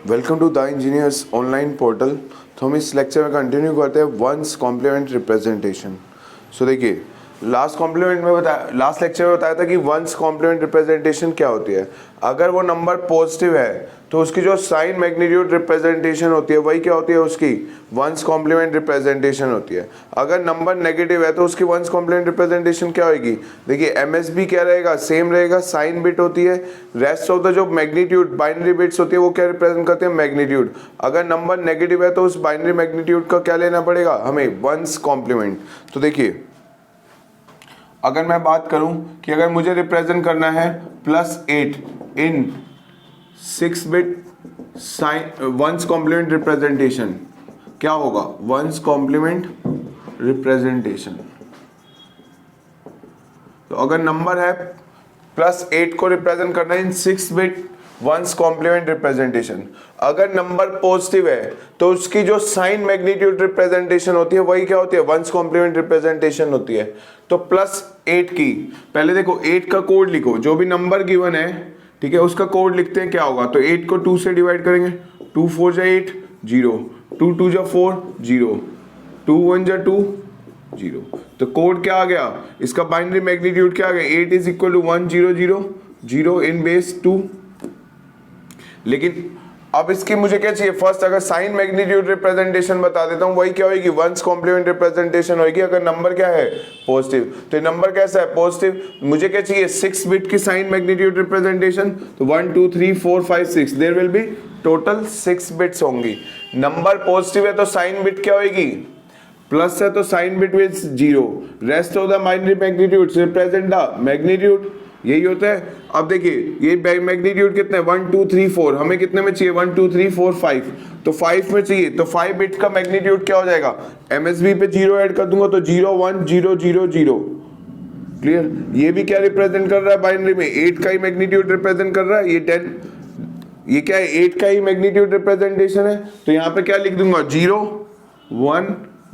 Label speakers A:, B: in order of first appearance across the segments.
A: Welcome to the engineers online portal. तो हम इस लेक्चर में कंटिन्यू करते हैं वंस कॉम्प्लीमेंट रिप्रेजेंटेशन। सो देखिए, लास्ट लेक्चर में बताया था कि वंस कॉम्प्लीमेंट रिप्रेजेंटेशन क्या होती है। अगर वो नंबर पॉजिटिव है तो उसकी जो साइन मैग्नीट्यूड रिप्रेजेंटेशन होती है वही क्या होती है, उसकी वंस कॉम्प्लीमेंट रिप्रेजेंटेशन होती है। अगर नंबर नेगेटिव है तो उसकी वंस कॉम्प्लीमेंट रिप्रेजेंटेशन क्या होगी। देखिए एमएसबी क्या रहेगा, सेम रहेगा, साइन बिट होती है। रेस्ट ऑफ द जो मैग्नीट्यूड बाइनरी बिट्स होती है वो क्या रिप्रेजेंट करते हैं, मैग्नीट्यूड। अगर नंबर नेगेटिव है तो उस बाइनरी मैग्नीट्यूड का क्या लेना पड़ेगा हमें, वंस कॉम्प्लीमेंट। तो देखिए, अगर मैं बात करूं कि अगर मुझे रिप्रेजेंट करना है +8 in 6 bit sign one's complement representation, क्या होगा, वंस कॉम्प्लीमेंट रिप्रेजेंटेशन। तो अगर नंबर है +8 को रिप्रेजेंट करना है इन 6 बिट वंस कॉम्प्लीमेंट रिप्रेजेंटेशन। अगर नंबर पॉजिटिव है तो उसकी जो साइन मैग्नीट्यूड रिप्रेजेंटेशन होती है वही क्या होती है, वंस कॉम्प्लीमेंट रिप्रेजेंटेशन होती है। तो +8 की पहले देखो 8 का कोड लिखो, जो भी नंबर गिवन है ठीक है उसका कोड लिखते हैं, क्या होगा। तो 8 को 2 से डिवाइड करेंगे, 2 4 जा 8 0, 2 2 जा 4 0, 2 1 जा 2 0। तो कोड क्या आ गया, इसका बाइनरी मैग्नीट्यूड क्या आ गया, 8 is equal to 1 0 0 0 in base 2। लेकिन अब इसकी मुझे क्या चाहिए, फर्स्ट अगर साइन मैग्नीट्यूड रिप्रेजेंटेशन बता देता हूं वही क्या होगी, वंस कॉम्प्लीमेंट रिप्रेजेंटेशन होगी अगर नंबर क्या है पॉजिटिव। तो ये नंबर कैसा है, पॉजिटिव। मुझे क्या चाहिए, 6 बिट की साइन मैग्नीट्यूड रिप्रेजेंटेशन। तो 1 2 3 4 5 6 there will be total 6 bits होंगी। नंबर पॉजिटिव है तो साइन बिट क्या होगी, प्लस है तो sign bit will 0। Rest of the binary magnitudes represent the magnitude, यही होता है। अब देखिए ये मैग्नीट्यूड कितने, 1 2 3 4, हमें कितने में चाहिए, 1 2 3 4 5, तो 5 में चाहिए। तो 5 बिट का मैग्नीट्यूड क्या हो जाएगा, एमएसबी पे 0 ऐड कर दूंगा तो 0 1 0 0 0। क्लियर। ये भी क्या रिप्रेजेंट कर रहा है, बाइनरी में 8 का ही मैग्नीट्यूड रिप्रेजेंट कर रहा है। ये 10, ये क्या है, 8 का ही मैग्नीट्यूड रिप्रेजेंटेशन है। तो यहाँ पे क्या लिख दूंगा, 0 1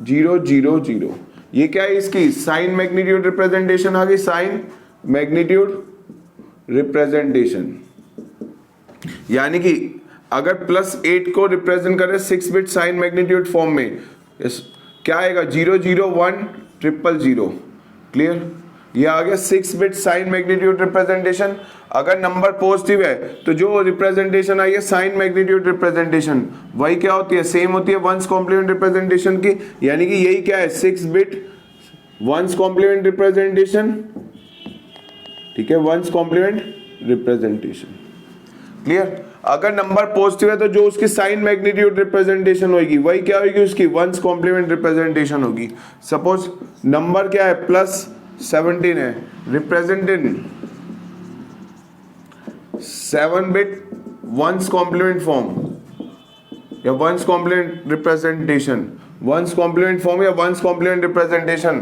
A: 0 0 0। ये क्या है, इसकी साइन मैग्नीट्यूड रिप्रेजेंटेशन आ गई, साइन मैग्नीट्यूड रिप्रेजेंटेशन। यानी कि अगर +8 को रिप्रेजेंट करें 6 बिट साइन मैग्नीट्यूड फॉर्म में, क्या आएगा, 0 0 1 0 0 0। क्लियर। ये आ गया 6 बिट साइन मैग्नीट्यूड रिप्रेजेंटेशन। अगर नंबर पॉजिटिव है तो जो रिप्रेजेंटेशन आई है साइन मैग्नीट्यूड रिप्रेजेंटेशन वही क्या होती है, सेम होती है वंस कॉम्प्लीमेंट रिप्रेजेंटेशन की। यानी कि यही क्या है, 6 बिट वंस कॉम्प्लीमेंट रिप्रेजेंटेशन, ठीक है, वंस कॉम्प्लीमेंट रिप्रेजेंटेशन। क्लियर। अगर नंबर पॉजिटिव है तो जो उसकी साइन मैग्नीट्यूड रिप्रेजेंटेशन होगी वही क्या होगी, उसकी वंस कॉम्प्लीमेंट रिप्रेजेंटेशन होगी। सपोज नंबर क्या है, +17 है, represent in 7 bit one's complement form या one's complement representation, one's complement form या one's complement representation.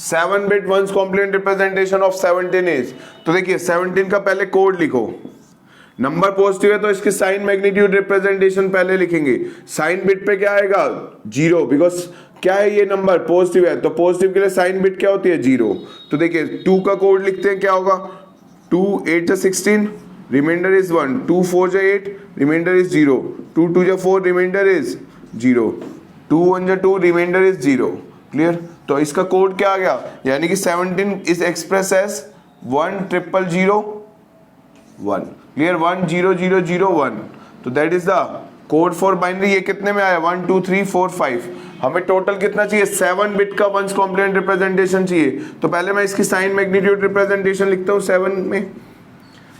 A: 7 bit one's complement representation of 17 is. तो देखिए 17 का पहले कोड लिखो, नंबर पॉजिटिव है तो इसकी साइन मैग्नीट्यूड रिप्रेजेंटेशन पहले लिखेंगे। साइन बिट पे क्या आएगा, 0, बिकॉज क्या है ये नंबर पॉजिटिव है तो पॉजिटिव के लिए साइन बिट क्या होती है, 0। तो देखिए 2 का कोड लिखते हैं, क्या होगा, 2 8 जा 16 रिमाइंडर इज 1, 2 4 जा 8 रिमाइंडर इज 0, 2 2 जा 4 रिमाइंडर इज 0, 2 1 जा 2 रिमाइंडर इज 0। क्लियर। तो इसका कोड क्या आ गया, यानी कि 17 इज एक्सप्रेस एज 1 0 0 1। क्लियर, 1 0 0 0 1। तो that is the code for binary. ये कितने में आया, 1 2 3 4 5। हमें टोटल कितना चाहिए, 7 बिट का वंस कॉम्प्लीमेंट रिप्रेजेंटेशन चाहिए। तो पहले मैं इसकी साइन मैग्नीट्यूड रिप्रेजेंटेशन लिखता हूँ 7 में।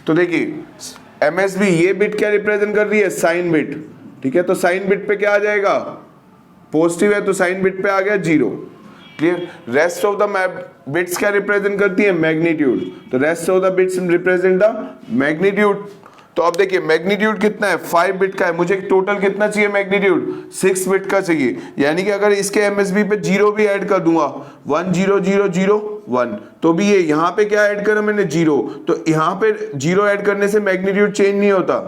A: तो देखिए एमएसबी ये बिट क्या रिप्रेजेंट कर रही है, साइन बिट। ठीक है, तो साइन बिट पे क्या आ जाएगा, पॉजिटिव है तो साइन बिट पे आ गया 0। Clear. Rest of the bits क्या रिप्रेजेंट करती है, मैग्नीट्यूड। तो rest of the bits represent the magnitude. तो अब देखिए मैग्नीट्यूड कितना है, 5 बिट का है, मुझे टोटल कितना चाहिए मैग्नीट्यूड, 6 बिट का चाहिए। यानी कि अगर इसके एमएसबी पे 0 भी ऐड कर दूंगा, 1 0 0 0 1, तो भी ये यहाँ पे क्या ऐड करा मैंने, 0। तो यहाँ पे 0 ऐड करने से मैग्नीट्यूड चेंज नहीं होता,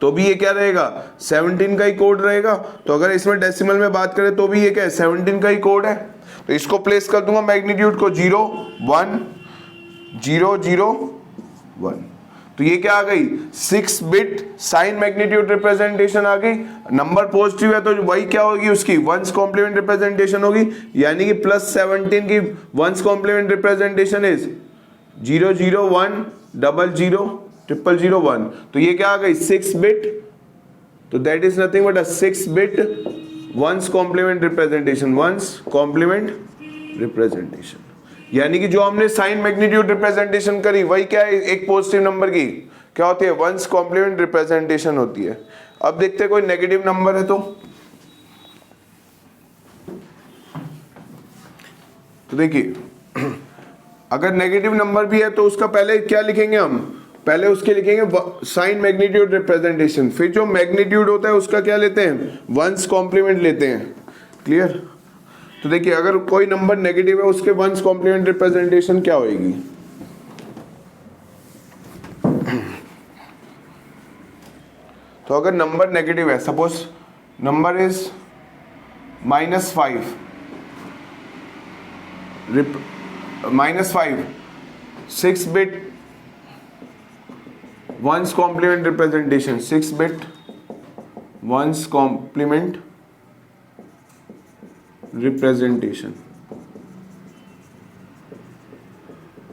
A: तो भी ये क्या रहेगा, 17 का ही कोड रहेगा। तो अगर इसमें डेसिमल में बात करें तो भी ये क्या है, 17 का ही कोड है। तो इसको प्लेस कर दूंगा मैग्नीट्यूड को 0 1 0 0 1। तो ये क्या आ गई 6 बिट साइन मैग्नीट्यूड रिप्रेजेंटेशन आ गई। नंबर पॉजिटिव है तो वही क्या होगी उसकी वंस कॉम्प्लीमेंट रिप्रेजेंटेशन होगी, यानी कि +17 की वंस कॉम्प्लीमेंट रिप्रेजेंटेशन इज 0 0 1 0 0 0 0 1। तो ये क्या आ गई 6 बिट, तो that is nothing but a 6 bit one's complement representation, one's complement representation. यानी कि जो हमने साइन मैग्नीट्यूड रिप्रेजेंटेशन करी वही क्या है एक पॉजिटिव नंबर की क्या होती है वंस कॉम्प्लीमेंट रिप्रेजेंटेशन होती है। अब देखते हैं कोई नेगेटिव नंबर है तो देखिए अगर नेगेटिव नंबर भी है तो उसका पहले क्या लिखेंगे हम, पहले उसके लिखेंगे साइन मैग्नीट्यूड रिप्रेजेंटेशन, फिर जो मैग्नीट्यूड होता है उसका क्या लेते हैं वंस कॉम्प्लीमेंट लेते हैं। क्लियर। तो देखिए अगर कोई नंबर नेगेटिव है उसके वंस कॉम्प्लीमेंट रिप्रेजेंटेशन क्या होगी। तो अगर नंबर नेगेटिव है, suppose number is -5 6 bit one's complement representation, 6 bit one's complement representation.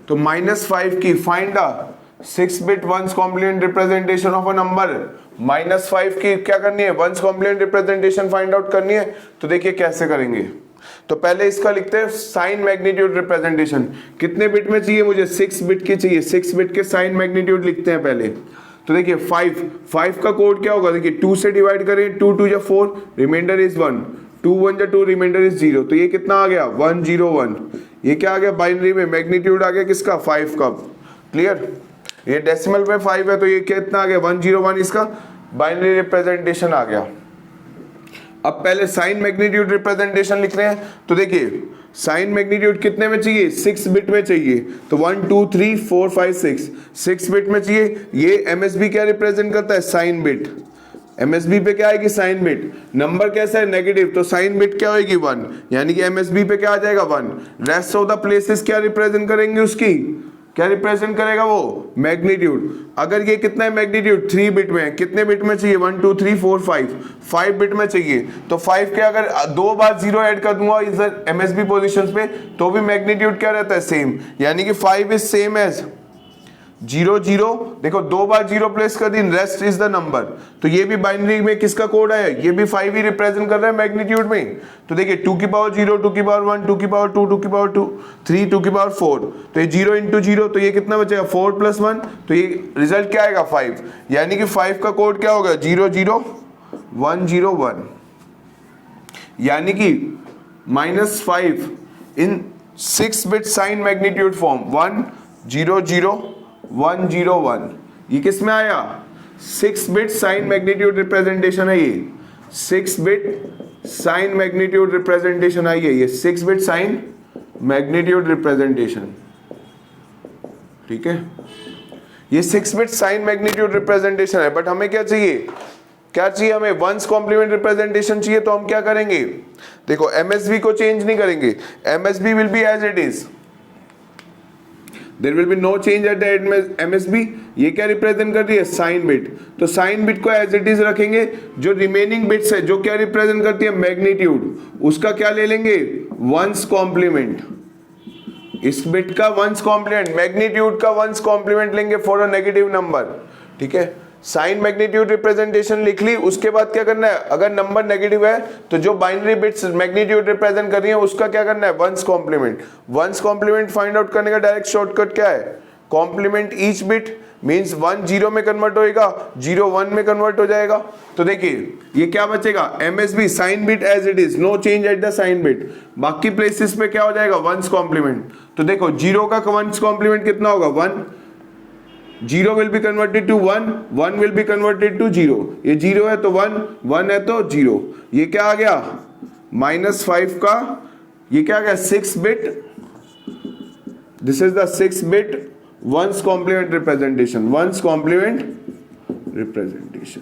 A: तो -5 की find the 6 bit one's complement representation of a number. -5 की क्या करनी है one's complement representation find out करनी है। तो देखिए कैसे करेंगे, तो पहले इसका लिखते हैं साइन मैग्नीट्यूड रिप्रेजेंटेशन। कितने बिट में चाहिए मुझे 6 बिट की चाहिए, 6 बिट के साइन मैग्नीट्यूड लिखते हैं पहले। तो देखिए 5 का कोड क्या होगा, देखिए 2 से डिवाइड करें, 2 2 जा 4, रिमाइंडर इज 1, 2 1 जा 2, रिमाइंडर इज 0। तो ये कितना आ गया 1 0 1। ये क्या आ गया बाइनरी में मैग्नीट्यूड आ गया किसका 5 का। क्लियर। ये डेसिमल में 5 है तो ये कितना आ गया 1 0 1, इसका बाइनरी रिप्रेजेंटेशन आ गया। अब पहले साइन मैग्नीट्यूड रिप्रेजेंटेशन लिख रहे हैं। तो देखिए साइन मैग्नीट्यूड कितने में चाहिए 6 बिट में चाहिए। तो 1 2 3 4 5 6 बिट में चाहिए। ये एमएसबी क्या रिप्रेजेंट करता है साइन बिट। एमएसबी पे क्या आएगी साइन बिट। नंबर कैसा है नेगेटिव, तो साइन बिट क्या होगी 1, यानी कि एमएसबी पे क्या आ जाएगा 1। रेस्ट ऑफ द प्लेसेस क्या रिप्रेजेंट करेंगे उसकी, क्या रिप्रेजेंट करेगा वो मैग्नीट्यूड। अगर ये कितना है मैग्नीट्यूड 3 बिट में है, कितने बिट में चाहिए 1 2 3 4 5 बिट में चाहिए। तो 5 के अगर 2 बार 0 ऐड कर दूंगा इधर एमएसबी पोजीशंस पे तो भी मैग्नीट्यूड क्या रहता है सेम, यानी कि 5 इज सेम एज 0 0। देखो 2 बार 0 प्लेस कर दी, रेस्ट इज द नंबर। तो ये भी बाइनरी में किसका कोड है, ये भी 5 ही रिप्रेजेंट कर रहा है मैग्नीट्यूड में। तो देखिए 2 की पावर 0, 2 की पावर 1, 2 की पावर 2, 2 की पावर 2, 3, 2 की पावर 4। तो ये 0 इंटू 0, तो ये कितना बचेगा 4 + 1। तो ये रिजल्ट क्या आएगा 5, यानी कि 5 का कोड क्या होगा 0 0 1 0 1, यानी कि -5 इन 6 बिट साइन मैग्नीट्यूड फॉर्म 1 0 0 1 0 1। ये किस में आया 6 बिट साइन मैग्नीट्यूड रिप्रेजेंटेशन है। ये 6 बिट साइन मैग्नीट्यूड रिप्रेजेंटेशन आई है, ये 6 बिट साइन मैग्नीट्यूड रिप्रेजेंटेशन। ठीक है, ये 6 बिट साइन मैग्नीट्यूड रिप्रेजेंटेशन है। बट हमें क्या चाहिए, क्या चाहिए हमें वंस कॉम्प्लीमेंट रिप्रेजेंटेशन चाहिए। तो हम क्या करेंगे, देखो एमएसबी को चेंज नहीं करेंगे, MSB will be as it is, there will be no change at the MSB. ये क्या रिप्रेजेंट कर रही है साइन बिट, तो साइन बिट को एज इट इज रखेंगे। जो रिमेनिंग बिट्स है जो क्या रिप्रेजेंट करती है मैग्नीट्यूड, उसका क्या ले लेंगे वंस कॉम्प्लीमेंट। इस बिट का वंस कॉम्प्लीमेंट, मैग्नीट्यूड का वंस कॉम्प्लीमेंट लेंगे फॉर अ नेगेटिव नंबर। ठीक है, साइन मैग्नीट्यूड रिप्रेजेंटेशन लिख ली। उसके बाद क्या करना है, अगर नंबर नेगेटिव है तो जो बाइनरी बिट्स मैग्नीट्यूड रिप्रेजेंट कर रही है उसका क्या करना है one's complement. One's complement find out करने का डायरेक्ट शॉर्टकट क्या है, कॉम्प्लीमेंट ईच बिट मींस 1 0 में कन्वर्ट होएगा, 0 1 में कन्वर्ट हो जाएगा। तो देखिए ये क्या बचेगा MSB sign bit as it is, no change at the sign bit. बाकी प्लेसेस पे क्या हो जाएगा वंस कॉम्प्लीमेंट। तो देखो 0 का वंस कॉम्प्लीमेंट कितना होगा 1, 0 will be converted to 1, 1 will be converted to 0। ये 0 है तो 1, 1 है तो 0। ये क्या आ गया -5 का, ये क्या आ गया 6 bit, this is the 6 bit one's complement representation, one's complement representation.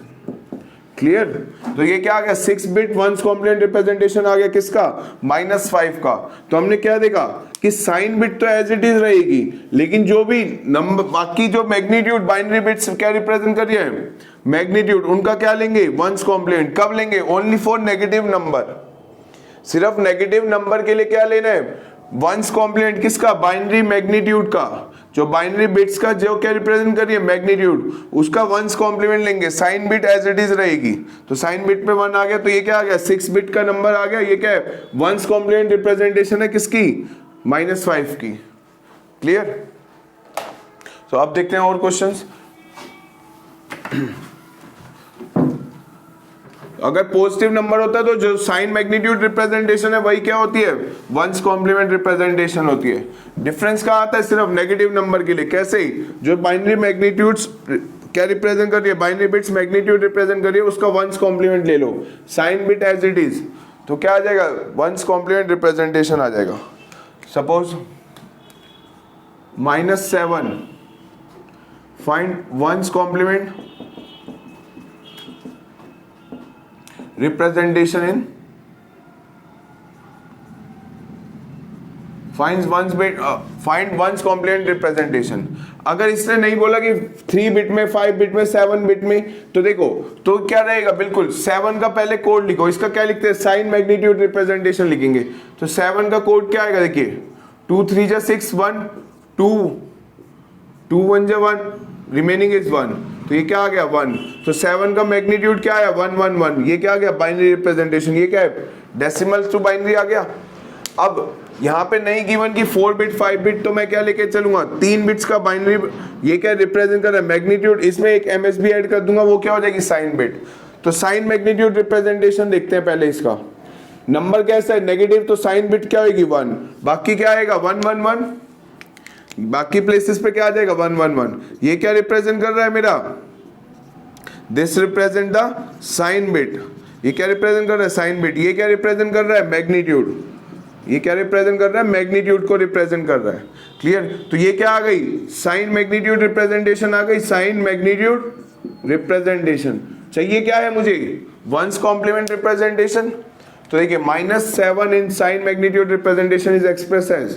A: Clear. तो ये क्या आ गया 6 बिट वंस कॉम्प्लीमेंट रिप्रेजेंटेशन आ गया किसका, -5 का। तो हमने क्या देखा कि साइन बिट तो एज इट इज रहेगी, लेकिन जो भी नंबर बाकी जो मैग्नीट्यूड बाइनरी बिट्स क्या रिप्रेजेंट कर रही है, मैग्नीट्यूड, उनका क्या लेंगे वंस कॉम्प्लीमेंट। कब लेंगे, ओनली फॉर नेगेटिव नंबर, सिर्फ नेगेटिव नंबर के लिए क्या लेना है वंस कॉम्प्लीमेंट किसका, बाइनरी मैग्नीट्यूड का, जो बाइनरी बिट्स का जो क्या रिप्रेजेंट कर रही है मैग्नीट्यूड, उसका वंस कॉम्प्लीमेंट लेंगे। Sign bit as it is रहेगी, तो साइन बिट पे 1 आ गया, तो ये क्या आ गया 6 बिट का नंबर आ गया। ये क्या है वंस कॉम्प्लीमेंट रिप्रेजेंटेशन है किसकी, -5 की। क्लियर। तो अब देखते हैं और क्वेश्चंस। अगर पॉजिटिव नंबर होता है तो जो साइन मैग्नीट्यूड रिप्रेजेंटेशन है वही क्या होती है, वंस कॉम्प्लीमेंट रिप्रेजेंटेशन होती है। डिफरेंस कहाँ आता है, सिर्फ नेगेटिव नंबर के लिए। कैसे, जो बाइनरी मैग्नीट्यूड्स क्या रिप्रेजेंट कर रही है, बाइनरी बिट्स मैग्नीट्यूड रिप्रेजेंट कर रही है, उसका वंस कॉम्प्लीमेंट ले लो, sign bit as it is, तो क्या आ जाएगा वंस कॉम्प्लीमेंट रिप्रेजेंटेशन आ जाएगा। Suppose -7, find one's complement representation in find one's complement representation। अगर इसने नहीं बोला कि 3 बिट में, 5 बिट में, 7 बिट में, तो देखो तो क्या रहेगा, बिल्कुल 7 का पहले कोड लिखो। इसका क्या लिखते हैं, साइन मैग्नीट्यूड रिप्रेजेंटेशन लिखेंगे। तो 7 का कोड क्या आएगा, देखिए 2 3 जा 6 1 2 2 1 जा 1, रिमेनिंग इज 1, तो ये क्या आ गया 1। तो 7 का मैग्नीट्यूड क्या आया 1 1 1, ये क्या आ गया बाइनरी रिप्रेजेंटेशन। ये क्या है डेसिमल्स टू बाइनरी आ गया। अब यहाँ पे नहीं गिवन की 4 बिट 5 बिट, तो मैं क्या लेके चलूंगा 3 बिट्स का बाइनरी, ये क्या रिप्रेजेंट कर रहा है मैग्नीट्यूड, इसमें एक MSB ऐड कर दूंगा, वो क्या हो जाएगी साइन बिट। तो साइन मैग्नीट्यूड रिप्रेजेंटेशन देखते हैं पहले। इसका नंबर कैसा है नेगेटिव, तो साइन बिट क्या होगी 1, बाकी क्या आएगा 1 1 1, बाकी प्लेसेस पे क्या आ जाएगा 1 1 1। ये क्या रिप्रेजेंट कर रहा है मेरा, this represent the sign bit. ये क्या रिप्रेजेंट कर रहा है साइन बिट। ये क्या रिप्रेजेंट कर रहा है मैग्नीट्यूड। ये क्या रिप्रेजेंट कर रहा है मैग्नीट्यूड को रिप्रेजेंट कर रहा है। क्लियर। तो ये क्या आ गई साइन मैग्नीट्यूड रिप्रेजेंटेशन आ गई, साइन मैग्नीट्यूड रिप्रेजेंटेशन। चाहिए क्या है मुझे वंस कॉम्प्लीमेंट रिप्रेजेंटेशन। तो देखिए -7 in sign magnitude representation is express as,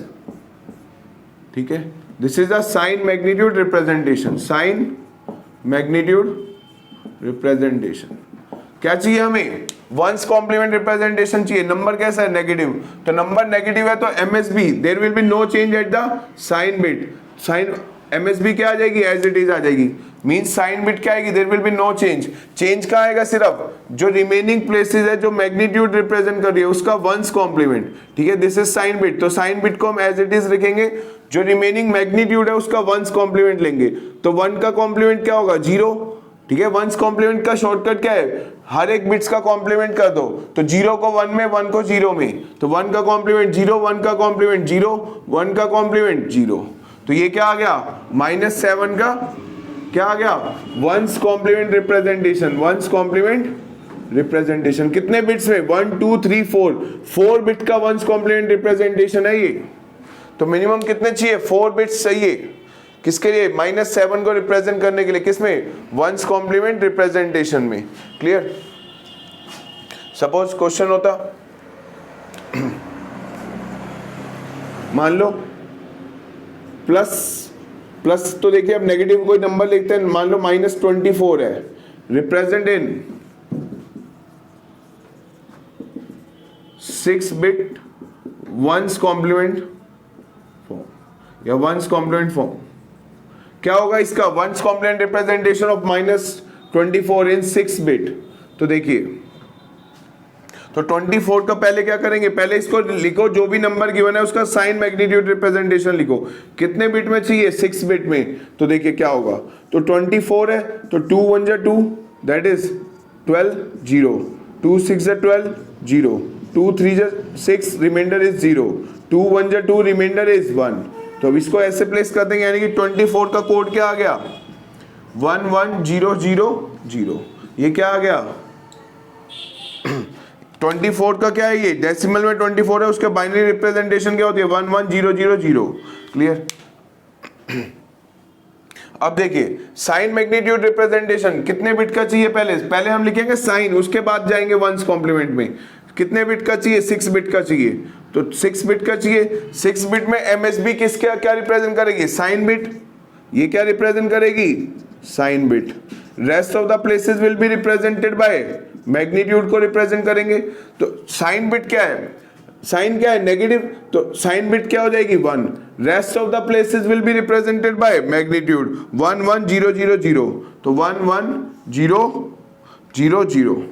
A: ठीक है, this is a sign magnitude representation, sign magnitude representation. क्या चाहिए हमें वंस कॉम्प्लीमेंट रिप्रेजेंटेशन चाहिए। नंबर कैसा है नेगेटिव, तो नंबर नेगेटिव है तो MSB there will be no change at the sign bit. Sign MSB क्या आ जाएगी एज इट इज आ जाएगी, मींस साइन बिट क्या आएगी there will be no change. Change का आएगा सिर्फ जो रिमेनिंग प्लेसेस है जो मैग्नीट्यूड रिप्रेजेंट कर रही है उसका वंस कॉम्प्लीमेंट, ठीक है, दिस इज साइन बिट। तो साइन बिट को हम एज इट इज लिखेंगे, जो रिमेनिंग मैग्नीट्यूड है उसका वंस कॉम्प्लीमेंट लेंगे। तो 1 का कॉम्प्लीमेंट क्या होगा 0, ठीक है। वंस कॉम्प्लीमेंट का शॉर्टकट क्या है, हर एक बिट्स का कॉम्प्लीमेंट कर दो। तो 0 को 1 में, 1 को 0 में, तो 1 का कॉम्प्लीमेंट 0, 1 का कॉम्प्लीमेंट 0, 1 का कॉम्प्लीमेंट 0। तो ये क्या आ गया -7 का क्या आ गया one's complement representation. One's complement representation कितने बिट्स में 1 2 3 4 बिट का वंस कॉम्प्लीमेंट रिप्रेजेंटेशन है ये। तो मिनिमम कितने चाहिए 4 बिट्स चाहिए किसके लिए -7 को रिप्रेजेंट करने के लिए, किसमें वंस कॉम्प्लीमेंट रिप्रेजेंटेशन में। क्लियर। सपोज क्वेश्चन होता मान लो प्लस तो देखिए अब नेगेटिव कोई नंबर लिखते हैं, मान लो -24 है, represent in 6 bit one's complement form या वंस कॉम्प्लीमेंट फॉर्म। क्या होगा इसका one's complement representation of -24 in 6 bit. तो देखिए तो 24 का पहले क्या करेंगे, पहले इसको लिखो जो भी नंबर गिवन है उसका साइन मैग्नीट्यूड रिप्रेजेंटेशन लिखो। कितने बिट में चाहिए 6 बिट में। तो देखिए क्या होगा, तो 24 है तो 2 1 जा 2 दैट इज 12 0, 2 6 जा 12 0, 2 3 जा 6 रिमाइंडर इज 0, 2 1 जा 2 रिमाइंडर इज 1। तो अब इसको ऐसे प्लेस कर देंगे, यानी कि 24 का कोड क्या आ गया 1 1 0 0 0। ये क्या आ गया 24 का क्या है, ये डेसिमल में 24 है, उसके बाइनरी रिप्रेजेंटेशन क्या होती है 1 1 0 0 0। क्लियर। अब देखिए साइन मैग्नीट्यूड रिप्रेजेंटेशन कितने बिट का चाहिए, पहले हम लिखेंगे साइन, उसके बाद जाएंगे वंस कॉम्प्लीमेंट में। कितने बिट का चाहिए, 6 बिट का चाहिए, तो 6 बिट का चाहिए। 6 बिट में एमएसबी किसका क्या रिप्रेजेंट करेगी, साइन बिट। ये क्या रिप्रेजेंट करेगी, sign bit. Rest of the places will be represented by magnitude को रिप्रेजेंट करेंगे। तो साइन बिट क्या है, साइन क्या है, नेगेटिव, तो साइन बिट क्या हो जाएगी 1। Rest of the places will be represented by magnitude 1 1 0 0 0, तो 1 1 0 0 0,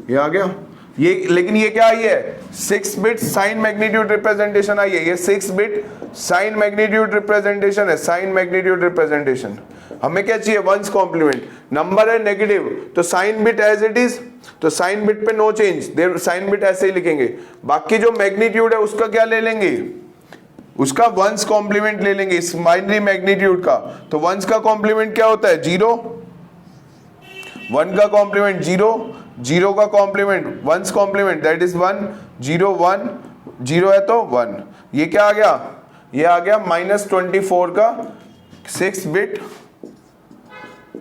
A: ये आ गया। ये लेकिन ये क्या आई है, 6 बिट साइन मैग्नीट्यूड रिप्रेजेंटेशन आई है। ये 6 बिट साइन मैग्नीट्यूड रिप्रेजेंटेशन है, साइन मैग्नीट्यूड रिप्रेजेंटेशन। हमें क्या चाहिए, वंस कॉम्प्लीमेंट। नंबर है नेगेटिव, तो sign bit as it is, तो साइन बिट पे no change, there sign bit ऐसे ही लिखेंगे। बाकी जो मैग्नीट्यूड है उसका क्या ले लेंगे, उसका वंस कॉम्प्लीमेंट ले लेंगे, इस बाइनरी मैग्नीट्यूड का। तो वंस का कॉम्प्लीमेंट क्या होता है, 0, 1 का कॉम्प्लीमेंट 0, 0 का complement one's complement that is 1, 0 1, 0 है तो 1। ये क्या आ गया, ये आ गया -24 का 6 बिट।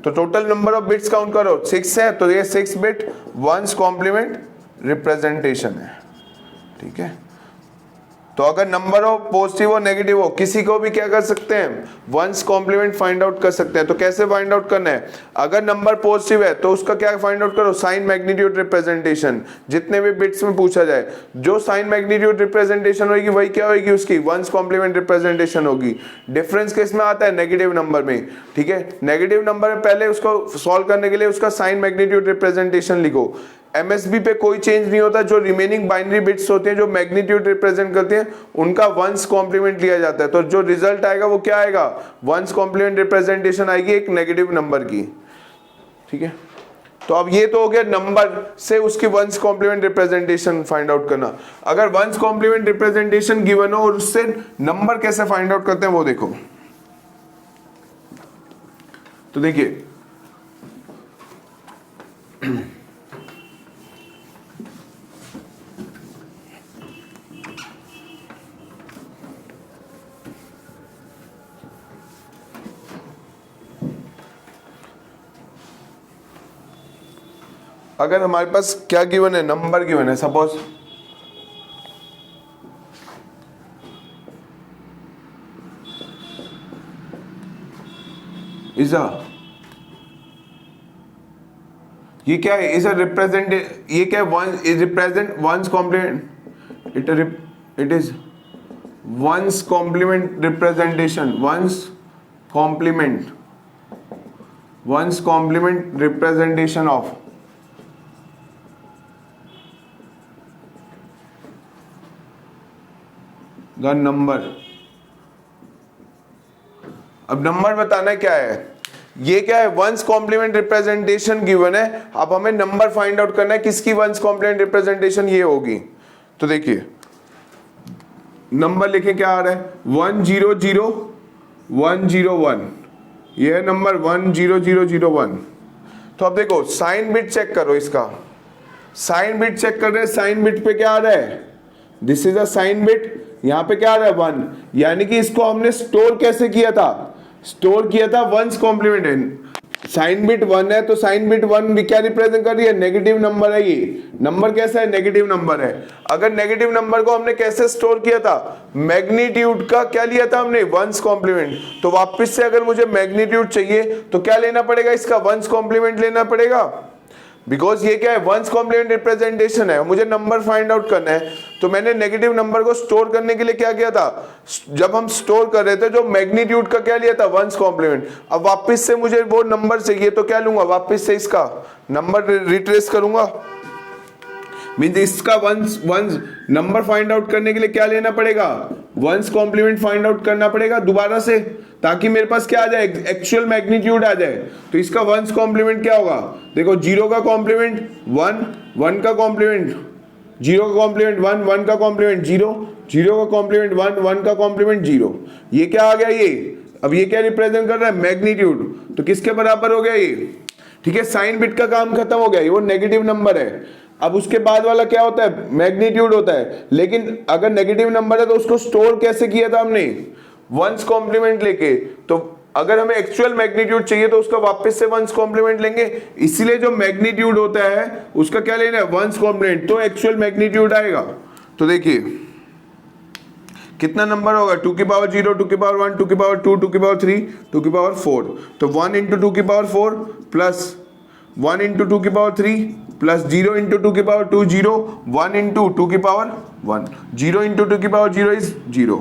A: तो total number of bits count करो, 6 है, तो ये 6 बिट वंस कॉम्प्लीमेंट रिप्रेजेंटेशन है, ठीक है। तो अगर नंबर ऑफ पॉजिटिव और नेगेटिव हो, किसी को भी क्या कर सकते हैं, वंस कॉम्प्लीमेंट फाइंड आउट कर सकते हैं। तो कैसे फाइंड आउट करना है, अगर नंबर पॉजिटिव है तो उसका क्या फाइंड आउट करो, साइन मैग्नीट्यूड रिप्रेजेंटेशन। जितने भी बिट्स में पूछा जाए, जो साइन मैग्नीट्यूड रिप्रेजेंटेशन होगी वही क्या होगी, उसकी वंस कॉम्प्लीमेंट रिप्रेजेंटेशन होगी। डिफरेंस किस में आता है, नेगेटिव नंबर में, ठीक है। नेगेटिव नंबर में पहले उसको सॉल्व करने के लिए उसका साइन मैग्नीट्यूड रिप्रेजेंटेशन लिखो। एमएसबी पे कोई चेंज नहीं होता, जो रिमेनिंग बाइनरी बिट्स होते हैं जो मैग्नीट्यूड रिप्रेजेंट करते हैं उनका वंस कॉम्प्लीमेंट लिया जाता है। तो जो रिजल्ट आएगा वो क्या आएगा, वंस कॉम्प्लीमेंट रिप्रेजेंटेशन आएगी एक नेगेटिव नंबर की, ठीक है। तो अब ये तो हो गया नंबर से उसकी one's complement representation find out करना। अगर वंस कॉम्प्लीमेंट रिप्रेजेंटेशन गिवन हो और उससे नंबर कैसे फाइंड आउट करते हैं वो देखो। तो देखिए अगर हमारे पास क्या गिवन है, नंबर गिवन है, सपोज इज अ, ये क्या है, इज अ रिप्रेजेंट, ये क्या है, one is represent one's complement, it is one's complement representation, one's complement representation of the number. अब नंबर बताना क्या है, ये क्या है, वंस कॉम्प्लीमेंट रिप्रेजेंटेशन गिवन है। अब हमें नंबर फाइंड आउट करना है, किसकी वंस कॉम्प्लीमेंट रिप्रेजेंटेशन ये होगी। तो देखिए नंबर लिखे क्या आ रहा है, 1 0 0 1 0 1, ये है नंबर 1 0 0 0 1। तो अब देखो साइन बिट चेक करो, इसका साइन बिट चेक कर रहे हैं, साइन बिट पे क्या आ रहा है, this is a sign bit, यहां पे क्या आ रहा है 1, यानी कि इसको हमने स्टोर कैसे किया था, स्टोर किया था वंस कॉम्प्लीमेंट है। साइन बिट 1 है तो साइन बिट 1 क्या रिप्रेजेंट कर रही है, नेगेटिव नंबर है। ये नंबर कैसा है, नेगेटिव नंबर है। अगर नेगेटिव नंबर को हमने कैसे स्टोर किया था, मैग्नीट्यूड का क्या लिया था हमने, वंस कॉम्प्लीमेंट। तो वापस से अगर मुझे मैग्नीट्यूड चाहिए तो क्या लेना पड़ेगा, इसका वंस कॉम्प्लीमेंट लेना पड़ेगा, बिकॉज ये क्या है, वंस कॉम्प्लीमेंट रिप्रेजेंटेशन है, मुझे नंबर फाइंड आउट करना है। तो मैंने नेगेटिव नंबर को स्टोर करने के लिए क्या किया था, जब हम स्टोर कर रहे थे जो मैग्नीट्यूड का क्या लिया था, वंस कॉम्प्लीमेंट। अब वापस से मुझे वो नंबर चाहिए तो क्या लूंगा, वापस से इसका नंबर रिट्रेस करूंगा, मींस इसका वंस नंबर फाइंड आउट करने के लिए क्या लेना पड़ेगा, वंस कॉम्प्लीमेंट फाइंड आउट करना पड़ेगा दोबारा से, ताकि मेरे पास क्या आ जाए, एक्चुअल मैग्नीट्यूड आ जाए। तो इसका वंस कॉम्प्लीमेंट क्या होगा, देखो 0 का कॉम्प्लीमेंट 1, 1 का कॉम्प्लीमेंट 0 का कॉम्प्लीमेंट 1, 1 का कॉम्प्लीमेंट 0, 0 का कॉम्प्लीमेंट 1, 1 का कॉम्प्लीमेंट 0। ये क्या आ गया, ये अब ये क्या रिप्रेजेंट कर रहा है, मैग्नीट्यूड। तो किसके बराबर हो गया ये, ठीक है, साइन बिट का काम खत्म हो गया, ये वो नेगेटिव नंबर है। अब उसके बाद वाला क्या होता है, मैग्नीट्यूड होता है। लेकिन अगर नेगेटिव नंबर है तो उसको स्टोर कैसे किया था हमने, वंस कॉम्प्लीमेंट लेके। तो अगर हमें एक्चुअल मैग्नीट्यूड चाहिए तो उसका वापस से वंस कॉम्प्लीमेंट लेंगे, इसीलिए जो मैग्नीट्यूड होता है उसका क्या लेना है, वंस कॉम्प्लीमेंट, तो एक्चुअल मैग्नीट्यूड आएगा। तो देखिए कितना नंबर होगा, 2 की पावर 0, 2 की पावर 1, 2 की पावर 2, 2 की पावर 3, 2 की पावर 4, तो 1 इंटू 2 की पावर 4 प्लस 1 इंटू 2 की पावर 3 प्लस 0 इंटू 2 की पावर 2, 0, 1 इंटू 2 की पावर 1, 0 इंटू 2 की पावर 0 इज 0,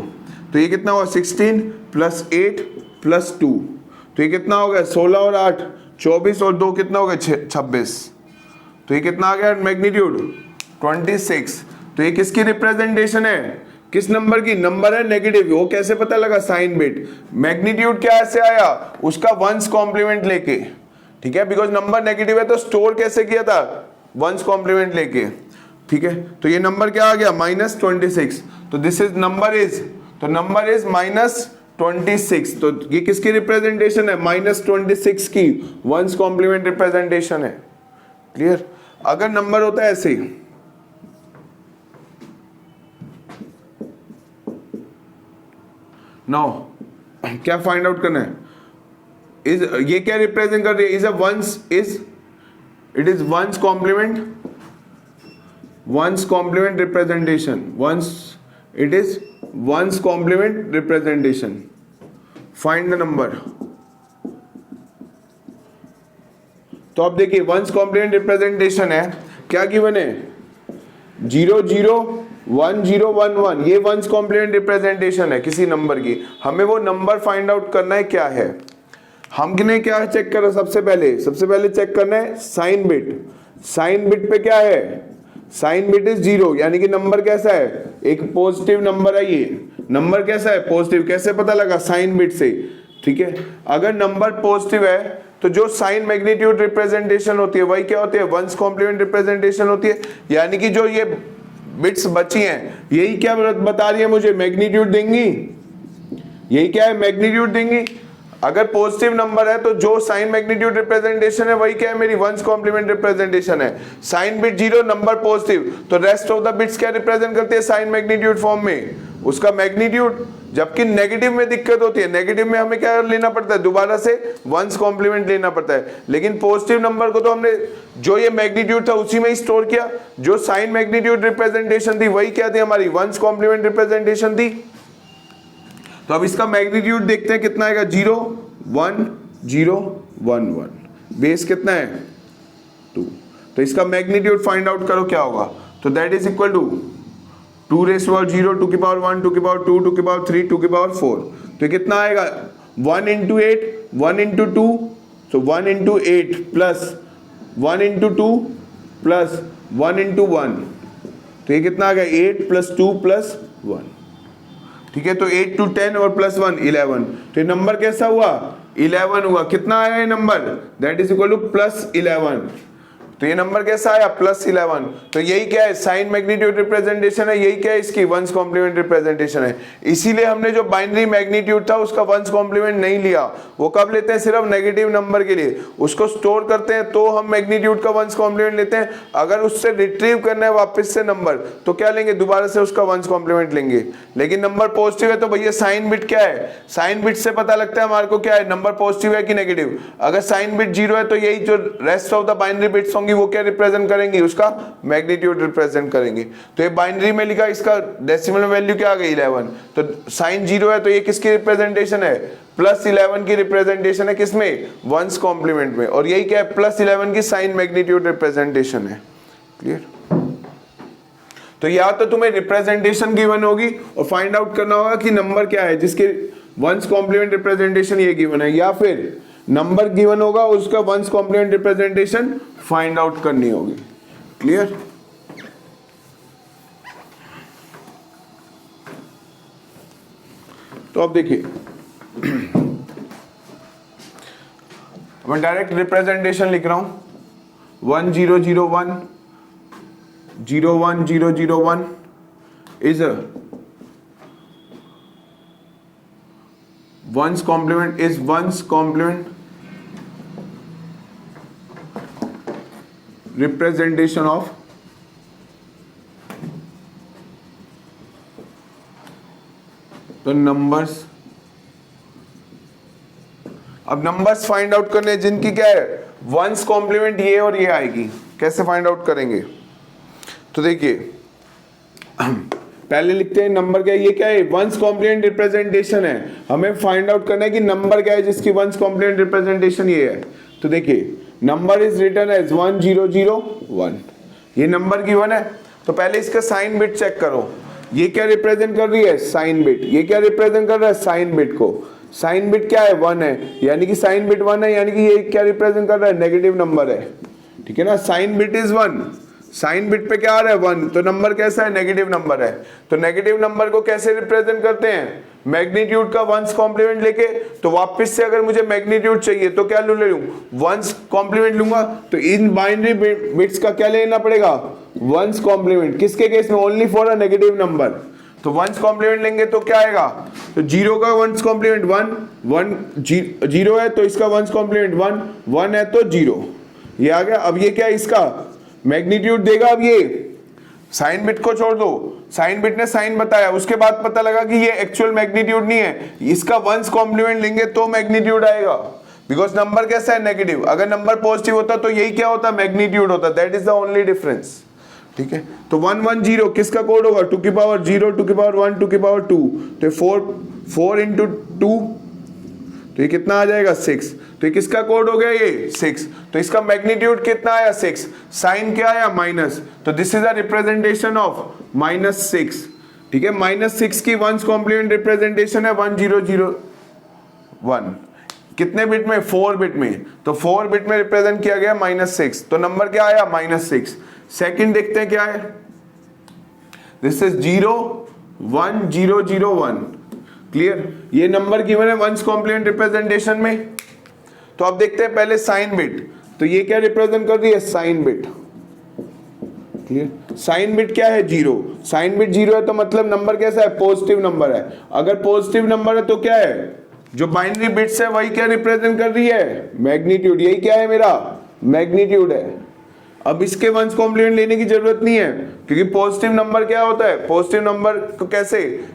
A: तो ये कितना हुआ 16 प्लस 8 प्लस 2, तो ये कितना हो गया 16 और 8 24 और 2 कितना हो गया 26, तो ये कितना आ गया मैग्नीट्यूड 26। तो ये किसकी रिप्रेजेंटेशन है, किस नंबर की, नंबर है नेगेटिव, वो कैसे पता लगा, साइन बिट, मैग्नीट्यूड क्या ऐसे आया, उसका वंस कॉम्प्लीमेंट लेके, ठीक है, बिकॉज नंबर नेगेटिव है तो स्टोर कैसे किया था, वंस कॉम्प्लीमेंट लेके, ठीक है, तो ये नंबर क्या आ गया -26, तो दिस इज नंबर इज, तो नंबर इज -26, तो ये किसकी रिप्रेजेंटेशन है, -26 की वंस कॉम्प्लीमेंट रिप्रेजेंटेशन है, क्लियर। अगर नंबर होता है ऐसे ही, नाउ क्या फाइंड आउट करना है, इज ये क्या रिप्रेजेंट कर रही है, is a one's, is it is one's complement representation, one's it is one's complement representation, find the number. तो आप देखिए वंस कॉम्प्लीमेंट रिप्रेजेंटेशन है, क्या गिवन है 0 0 1 0 1 1, ये वंस कॉम्प्लीमेंट रिप्रेजेंटेशन है किसी नंबर की, हमें वो नंबर फाइंड आउट करना है क्या है, हमने क्या चेक करा, सबसे पहले चेक करना है साइन बिट, साइन बिट पे क्या है, साइन बिट इज 0, यानी कि नंबर कैसा है, एक पॉजिटिव नंबर है, ये नंबर कैसा है पॉजिटिव, कैसे पता लगा, साइन बिट से, ठीक है। अगर नंबर पॉजिटिव है तो जो साइन मैग्नीट्यूड रिप्रेजेंटेशन होती है वही क्या होती है, वंस कॉम्प्लीमेंट रिप्रेजेंटेशन होती है, यानी कि जो ये बिट्स बची हैं यही क्या बता रही है मुझे, मैग्नीट्यूड देंगी, यही क्या है मैग्नीट्यूड देंगी। अगर पॉजिटिव नंबर है तो जो साइन मैग्नीट्यूड रिप्रेजेंटेशन है वही क्या है, मेरी वंस कॉम्प्लीमेंट रिप्रेजेंटेशन है, साइन बिट 0 नंबर पॉजिटिव, तो रेस्ट ऑफ द बिट्स क्या रिप्रेजेंट करते हैं, साइन मैग्नीट्यूड फॉर्म में उसका मैग्नीट्यूड, जबकि नेगेटिव में दिक्कत होती है, नेगेटिव में हमें क्या लेना पड़ता है, दोबारा से वंस कॉम्प्लीमेंट लेना पड़ता है, लेकिन पॉजिटिव नंबर को तो हमने जो ये मैग्नीट्यूड था उसी में ही स्टोर किया, जो साइन मैग्नीट्यूड रिप्रेजेंटेशन थी वही क्या थी, हमारी वंस कॉम्प्लीमेंट रिप्रेजेंटेशन थी। तो अब इसका मैग्नीट्यूड देखते हैं कितना आएगा, 0 1 0 1 1, बेस कितना है 2, तो इसका मैग्नीट्यूड फाइंड आउट करो क्या होगा, तो that is equal to 2 raised to power 0, 2 की पावर 1, 2 की पावर 2, 2 की पावर 3, 2 की पावर 4, तो कितना आएगा 1 into 8, 1 into 2, so 1 into 8 plus 1 into 2 plus 1 into 1, तो ये कितना आ गया 8 plus 2 plus 1, ठीक है, तो 8 to 10 और प्लस 1 11, तो ये नंबर कैसा हुआ 11 हुआ, कितना आया ये number, that is equal to +11, तो ये नंबर कैसा आया +11, तो यही क्या है साइन मैग्नीट्यूड रिप्रेजेंटेशन है, यही क्या है इसकी वंस कॉम्प्लीमेंट रिप्रेजेंटेशन है। इसीलिए हमने जो बाइनरी मैग्नीट्यूड था उसका वंस कॉम्प्लीमेंट नहीं लिया, वो कब लेते हैं, सिर्फ नेगेटिव नंबर के लिए, उसको स्टोर करते हैं तो हम मैग्नीट्यूड का वंस कॉम्प्लीमेंट लेते हैं, अगर उससे रिट्रीव करना है वापस से नंबर तो क्या लेंगे, दोबारा से उसका वंस कॉम्प्लीमेंट लेंगे। लेकिन नंबर पॉजिटिव है तो भैया साइन बिट क्या है, साइन बिट से पता लगता है हमारे को क्या है, नंबर पॉजिटिव है कि नेगेटिव, अगर साइन बिट 0 है तो यही जो rest of the binary bits होंगी वो क्या रिप्रेजेंट करेंगी, उसका मैग्नीट्यूड रिप्रेजेंट करेंगे। तो ये बाइनरी में लिखा, इसका डेसिमल वैल्यू क्या आ गई 11, तो साइन 0 है तो ये किसकी रिप्रेजेंटेशन है, +11 की रिप्रेजेंटेशन है, किसमें, वंस कॉम्प्लीमेंट में, और यही क्या है +11 की साइन मैग्नीट्यूड रिप्रेजेंटेशन है, क्लियर। तो या तो तुम्हें रिप्रेजेंटेशन गिवन होगी और फाइंड आउट करना होगा कि नंबर क्या है जिसके वंस कॉम्प्लीमेंट रिप्रेजेंटेशन ये गिवन है, या फिर नंबर गिवन होगा उसका one's complement representation find out करनी होगी, क्लियर। तो अब देखिए मैं डायरेक्ट रिप्रेजेंटेशन लिख रहा हूं 1 0 0 1 0 1 0 0 1 is a one's complement, is one's complement representation of the numbers अब नंबर्स फाइंड आउट करने जिनकी क्या है वंस कॉम्प्लीमेंट ये और ये आएगी, कैसे फाइंड आउट करेंगे? तो देखिए पहले लिखते हैं नंबर क्या है, ये क्या है वंस कॉम्प्लीमेंट रिप्रेजेंटेशन है, हमें फाइंड आउट करना है कि नंबर क्या है जिसकी वंस कॉम्प्लीमेंट रिप्रेजेंटेशन ये है। तो देखिए नंबर इज रिटन एज 1001, ये नंबर गिवन है। तो पहले इसका साइन बिट चेक करो, ये क्या रिप्रेजेंट कर रही है साइन बिट, ये क्या रिप्रेजेंट कर रहा है साइन बिट को, साइन बिट क्या है 1 है, यानी कि साइन बिट 1 है, यानी कि ये क्या रिप्रेजेंट कर रहा है नेगेटिव नंबर है, ठीक है ना। Sign bit is 1, sign bit पे क्या आ रहा है 1, तो नंबर कैसा है नेगेटिव नंबर है। तो नेगेटिव नंबर को कैसे रिप्रेजेंट करते हैं मैग्नीट्यूड का वंस कॉम्प्लीमेंट लेके। तो वापस से अगर मुझे मैग्नीट्यूड चाहिए तो क्या ले लूं वंस कॉम्प्लीमेंट लूंगा, तो इन बाइनरी बिट्स का क्या लेना पड़ेगा वंस कॉम्प्लीमेंट, किसके केस में only for a negative number. तो वंस कॉम्प्लीमेंट लेंगे तो क्या आएगा, तो 0 का वंस कॉम्प्लीमेंट 1 0 है तो इसका वंस कॉम्प्लीमेंट 1 है तो 0, ये आ गया। अब ये क्या है इसका मैग्नीट्यूड देगा। अब ये साइन बिट को छोड़ दो, साइन बिट ने साइन बताया, उसके बाद पता लगा कि ये एक्चुअल मैग्नीट्यूड नहीं है, इसका वंस कॉम्प्लीमेंट लेंगे तो मैग्नीट्यूड आएगा, बिकॉज नंबर कैसा है नेगेटिव। अगर नंबर पॉजिटिव होता तो यही क्या होता मैग्नीट्यूड होता, that is the only difference, ठीक है। तो 110 किसका कोड होगा 2 की पावर 0 2 की पावर 1 2 की पावर 2, तो 4 इंटू 2 तो ये कितना आ जाएगा 6, तो ये किसका कोड हो गया ये 6, तो इसका मैग्नीट्यूड कितना आया 6, साइन क्या आया माइनस, तो this is a representation of -6, ठीक है। -6 की वंस कॉम्प्लीमेंट रिप्रेजेंटेशन है 1001, कितने बिट में 4 बिट में, तो 4 बिट में रिप्रेजेंट किया गया -6, तो नंबर क्या आया -6। सेकंड देखते हैं क्या है, दिस इज 01001, क्लियर। ये नंबर गिवन है वंस कॉम्प्लीमेंट रिप्रेजेंटेशन में। तो अब देखते हैं पहले साइन बिट, तो ये क्या रिप्रेजेंट कर रही है sign bit, clear. Sign bit क्या है 0, साइन बिट 0 है तो मतलब नंबर कैसा है पॉजिटिव नंबर है। अगर पॉजिटिव नंबर है तो क्या है जो बाइनरी बिट्स है वही क्या रिप्रेजेंट कर रही है मैग्नीट्यूड, यही क्या है मेरा मैग्नीट्यूड है। अब इसके वंस कॉम्प्लीमेंट लेने की जरूरत नहीं है, क्योंकि पॉजिटिव नंबर क्या होता है, पॉजिटिव नंबर को कैसे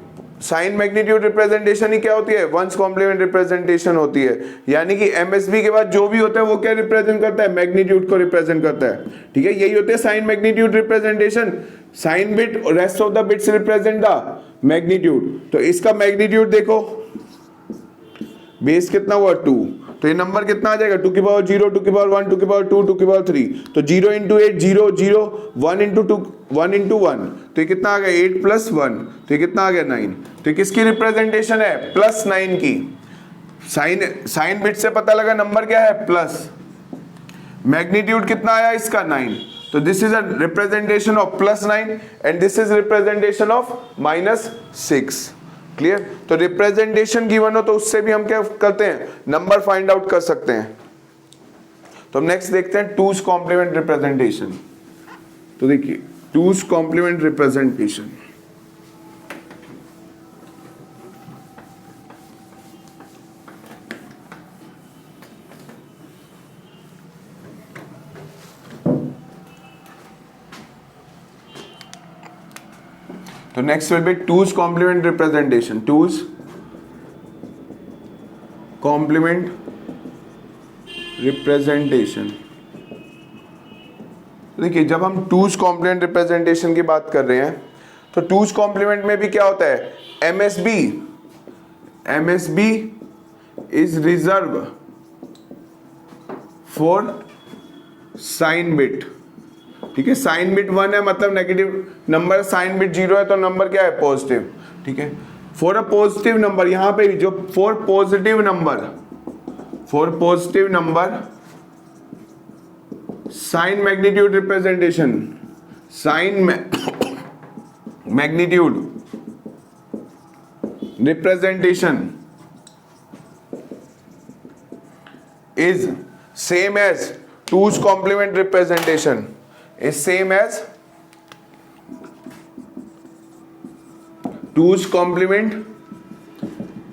A: साइन मैग्नीट्यूड रिप्रेजेंटेशन ही क्या होती है वंस कॉम्प्लीमेंट रिप्रेजेंटेशन होती है, यानी कि एमएसबी के बाद जो भी होता है वो क्या रिप्रेजेंट करता है मैग्नीट्यूड को रिप्रेजेंट करता है, ठीक है। यही होते हैं sign magnitude representation, sign bit और rest of the bits represent the magnitude. तो इसका मैग्नीट्यूड देखो बेस कितना हुआ 2, तो ये नंबर कितना आ जाएगा 2 की पावर 0 2 की पावर 1 2 की पावर 2 2 की पावर 3, तो 0 इंटू 8 0 0 1 इंटू 2 1 इंटू 1, तो ये कितना आ गया 8 प्लस 1, तो ये कितना आ गया 9। तो किसकी रिप्रेजेंटेशन है +9 की, साइन बिट से पता लगा नंबर क्या है प्लस, मैग्नीट्यूड कितना आया इसका 9, तो this is a representation of +9 and this is representation of -6, clear. तो रिप्रेजेंटेशन गिवन हो तो उससे भी हम क्या करते हैं नंबर फाइंड आउट कर सकते हैं। तो नेक्स्ट देखते हैं टूज कॉम्प्लीमेंट रिप्रेजेंटेशन। तो देखिए टूज कॉम्प्लीमेंट रिप्रेजेंटेशन, तो next will be 2's complement representation, 2's complement representation। देखिए जब हम 2's complement representation की बात कर रहे हैं तो 2's complement में भी क्या होता है MSB is reserved for sign bit, ठीक है। साइन बिट 1 है मतलब नेगेटिव नंबर, साइन बिट 0 है तो नंबर क्या है पॉजिटिव, ठीक है। फॉर अ पॉजिटिव नंबर, यहां पे जो for positive number sign magnitude representation, sign magnitude representation is same as 2's complement representation is same as 2's complement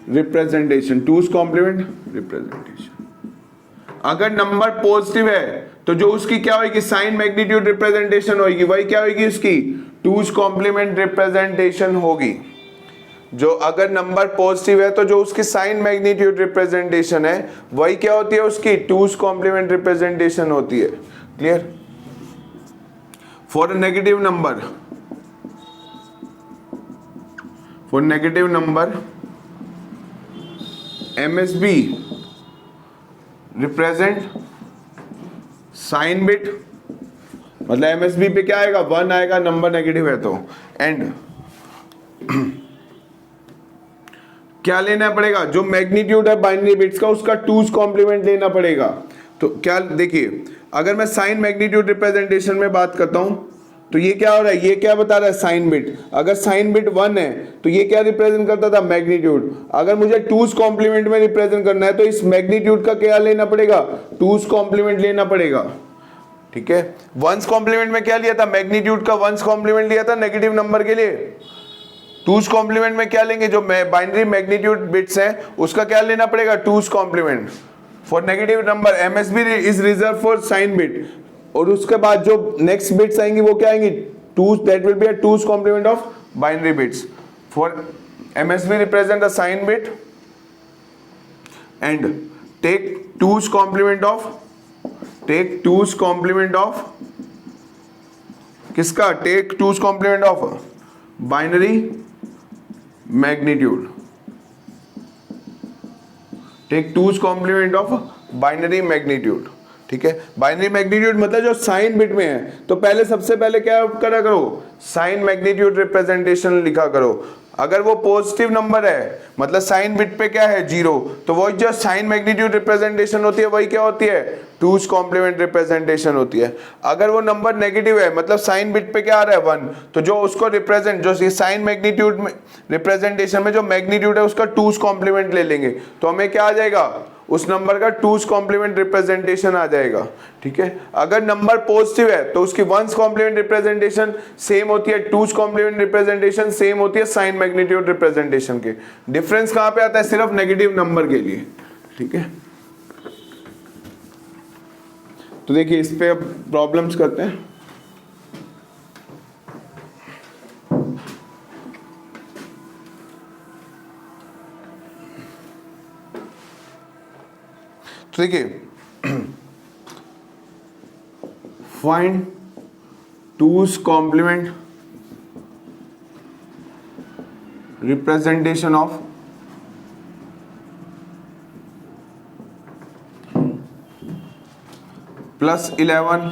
A: representation, 2's complement representation। अगर नंबर पॉजिटिव है तो जो उसकी क्या होगी साइन मैग्नीट्यूड रिप्रेजेंटेशन होगी, वही क्या होगी उसकी 2's complement रिप्रेजेंटेशन होगी। जो अगर नंबर पॉजिटिव है तो जो उसकी साइन मैग्नीट्यूड रिप्रेजेंटेशन है वही क्या होती है, उसकी टूज कॉम्प्लीमेंट रिप्रेजेंटेशन होती है। Clear? For negative number, for negative number MSB represent sign bit, मतलब MSB पे क्या आएगा, 1 आएगा, नंबर नेगेटिव है तो। एंड क्या लेना पड़ेगा, जो मैग्नीट्यूड है बाइनरी बिट्स का उसका टूज कॉम्प्लीमेंट लेना पड़ेगा। तो क्या देखिए, अगर मैं साइन मैग्नीट्यूड रिप्रेजेंटेशन में बात करता हूं तो ये क्या हो रहा है, ये क्या बता रहा है, साइन बिट। अगर साइन बिट 1 है तो ये क्या रिप्रेजेंट करता था, मैग्नीट्यूड। अगर मुझे टूज कॉम्प्लीमेंट में रिप्रेजेंट करना है तो इस मैग्नीट्यूड का क्या लेना पड़ेगा, टूज कॉम्प्लीमेंट लेना पड़ेगा। ठीक है, वंस कॉम्प्लीमेंट में क्या लिया था, मैग्नीट्यूड का वंस कॉम्प्लीमेंट लिया था नेगेटिव नंबर के लिए। टूज कॉम्प्लीमेंट में क्या लेंगे, जो बाइनरी मैग्नीट्यूड बिट्स हैं उसका क्या लेना पड़ेगा, two's complement. For negative number MSB is reserve for sign bit, और उसके बाद जो नेक्स्ट बिट्स आएंगी वो क्या आएंगी, two's, that will be a two's complement of binary bits. For MSB represent a sign bit and take two's complement of किसका, take two's complement of binary magnitude, take two's complement of binary magnitude. ठीक है, binary magnitude मतलब जो sign bit में है, तो पहले सबसे पहले क्या करा करो, साइन मैग्नीट्यूड रिप्रेजेंटेशन लिखा करो। अगर वो पॉजिटिव नंबर है मतलब साइन बिट पे क्या है, 0, तो वही जो साइन मैग्नीट्यूड रिप्रेजेंटेशन होती है वही क्या होती है, टूज कॉम्प्लीमेंट रिप्रेजेंटेशन होती है। अगर वो नंबर नेगेटिव है मतलब साइन बिट पे क्या आ रहा है, 1, तो जो उसको रिप्रेजेंट, जो साइन मैग्नीट्यूड में रिप्रेजेंटेशन में जो मैग्नीट्यूड है उसका टूज कॉम्प्लीमेंट ले लेंगे, तो हमें क्या आ जाएगा, उस नंबर का टूज कॉम्प्लीमेंट रिप्रेजेंटेशन आ जाएगा। ठीक है, अगर नंबर पॉजिटिव है तो उसकी वंस कॉम्प्लीमेंट रिप्रेजेंटेशन सेम होती है, टूज कॉम्प्लीमेंट रिप्रेजेंटेशन सेम होती है साइन मैग्नीट्यूड रिप्रेजेंटेशन के। डिफरेंस कहां पे आता है, सिर्फ नेगेटिव नंबर के लिए। ठीक है, तो देखिए इस पे अब प्रॉब्लम्स करते हैं। तो देखिए, find two's complement representation of +11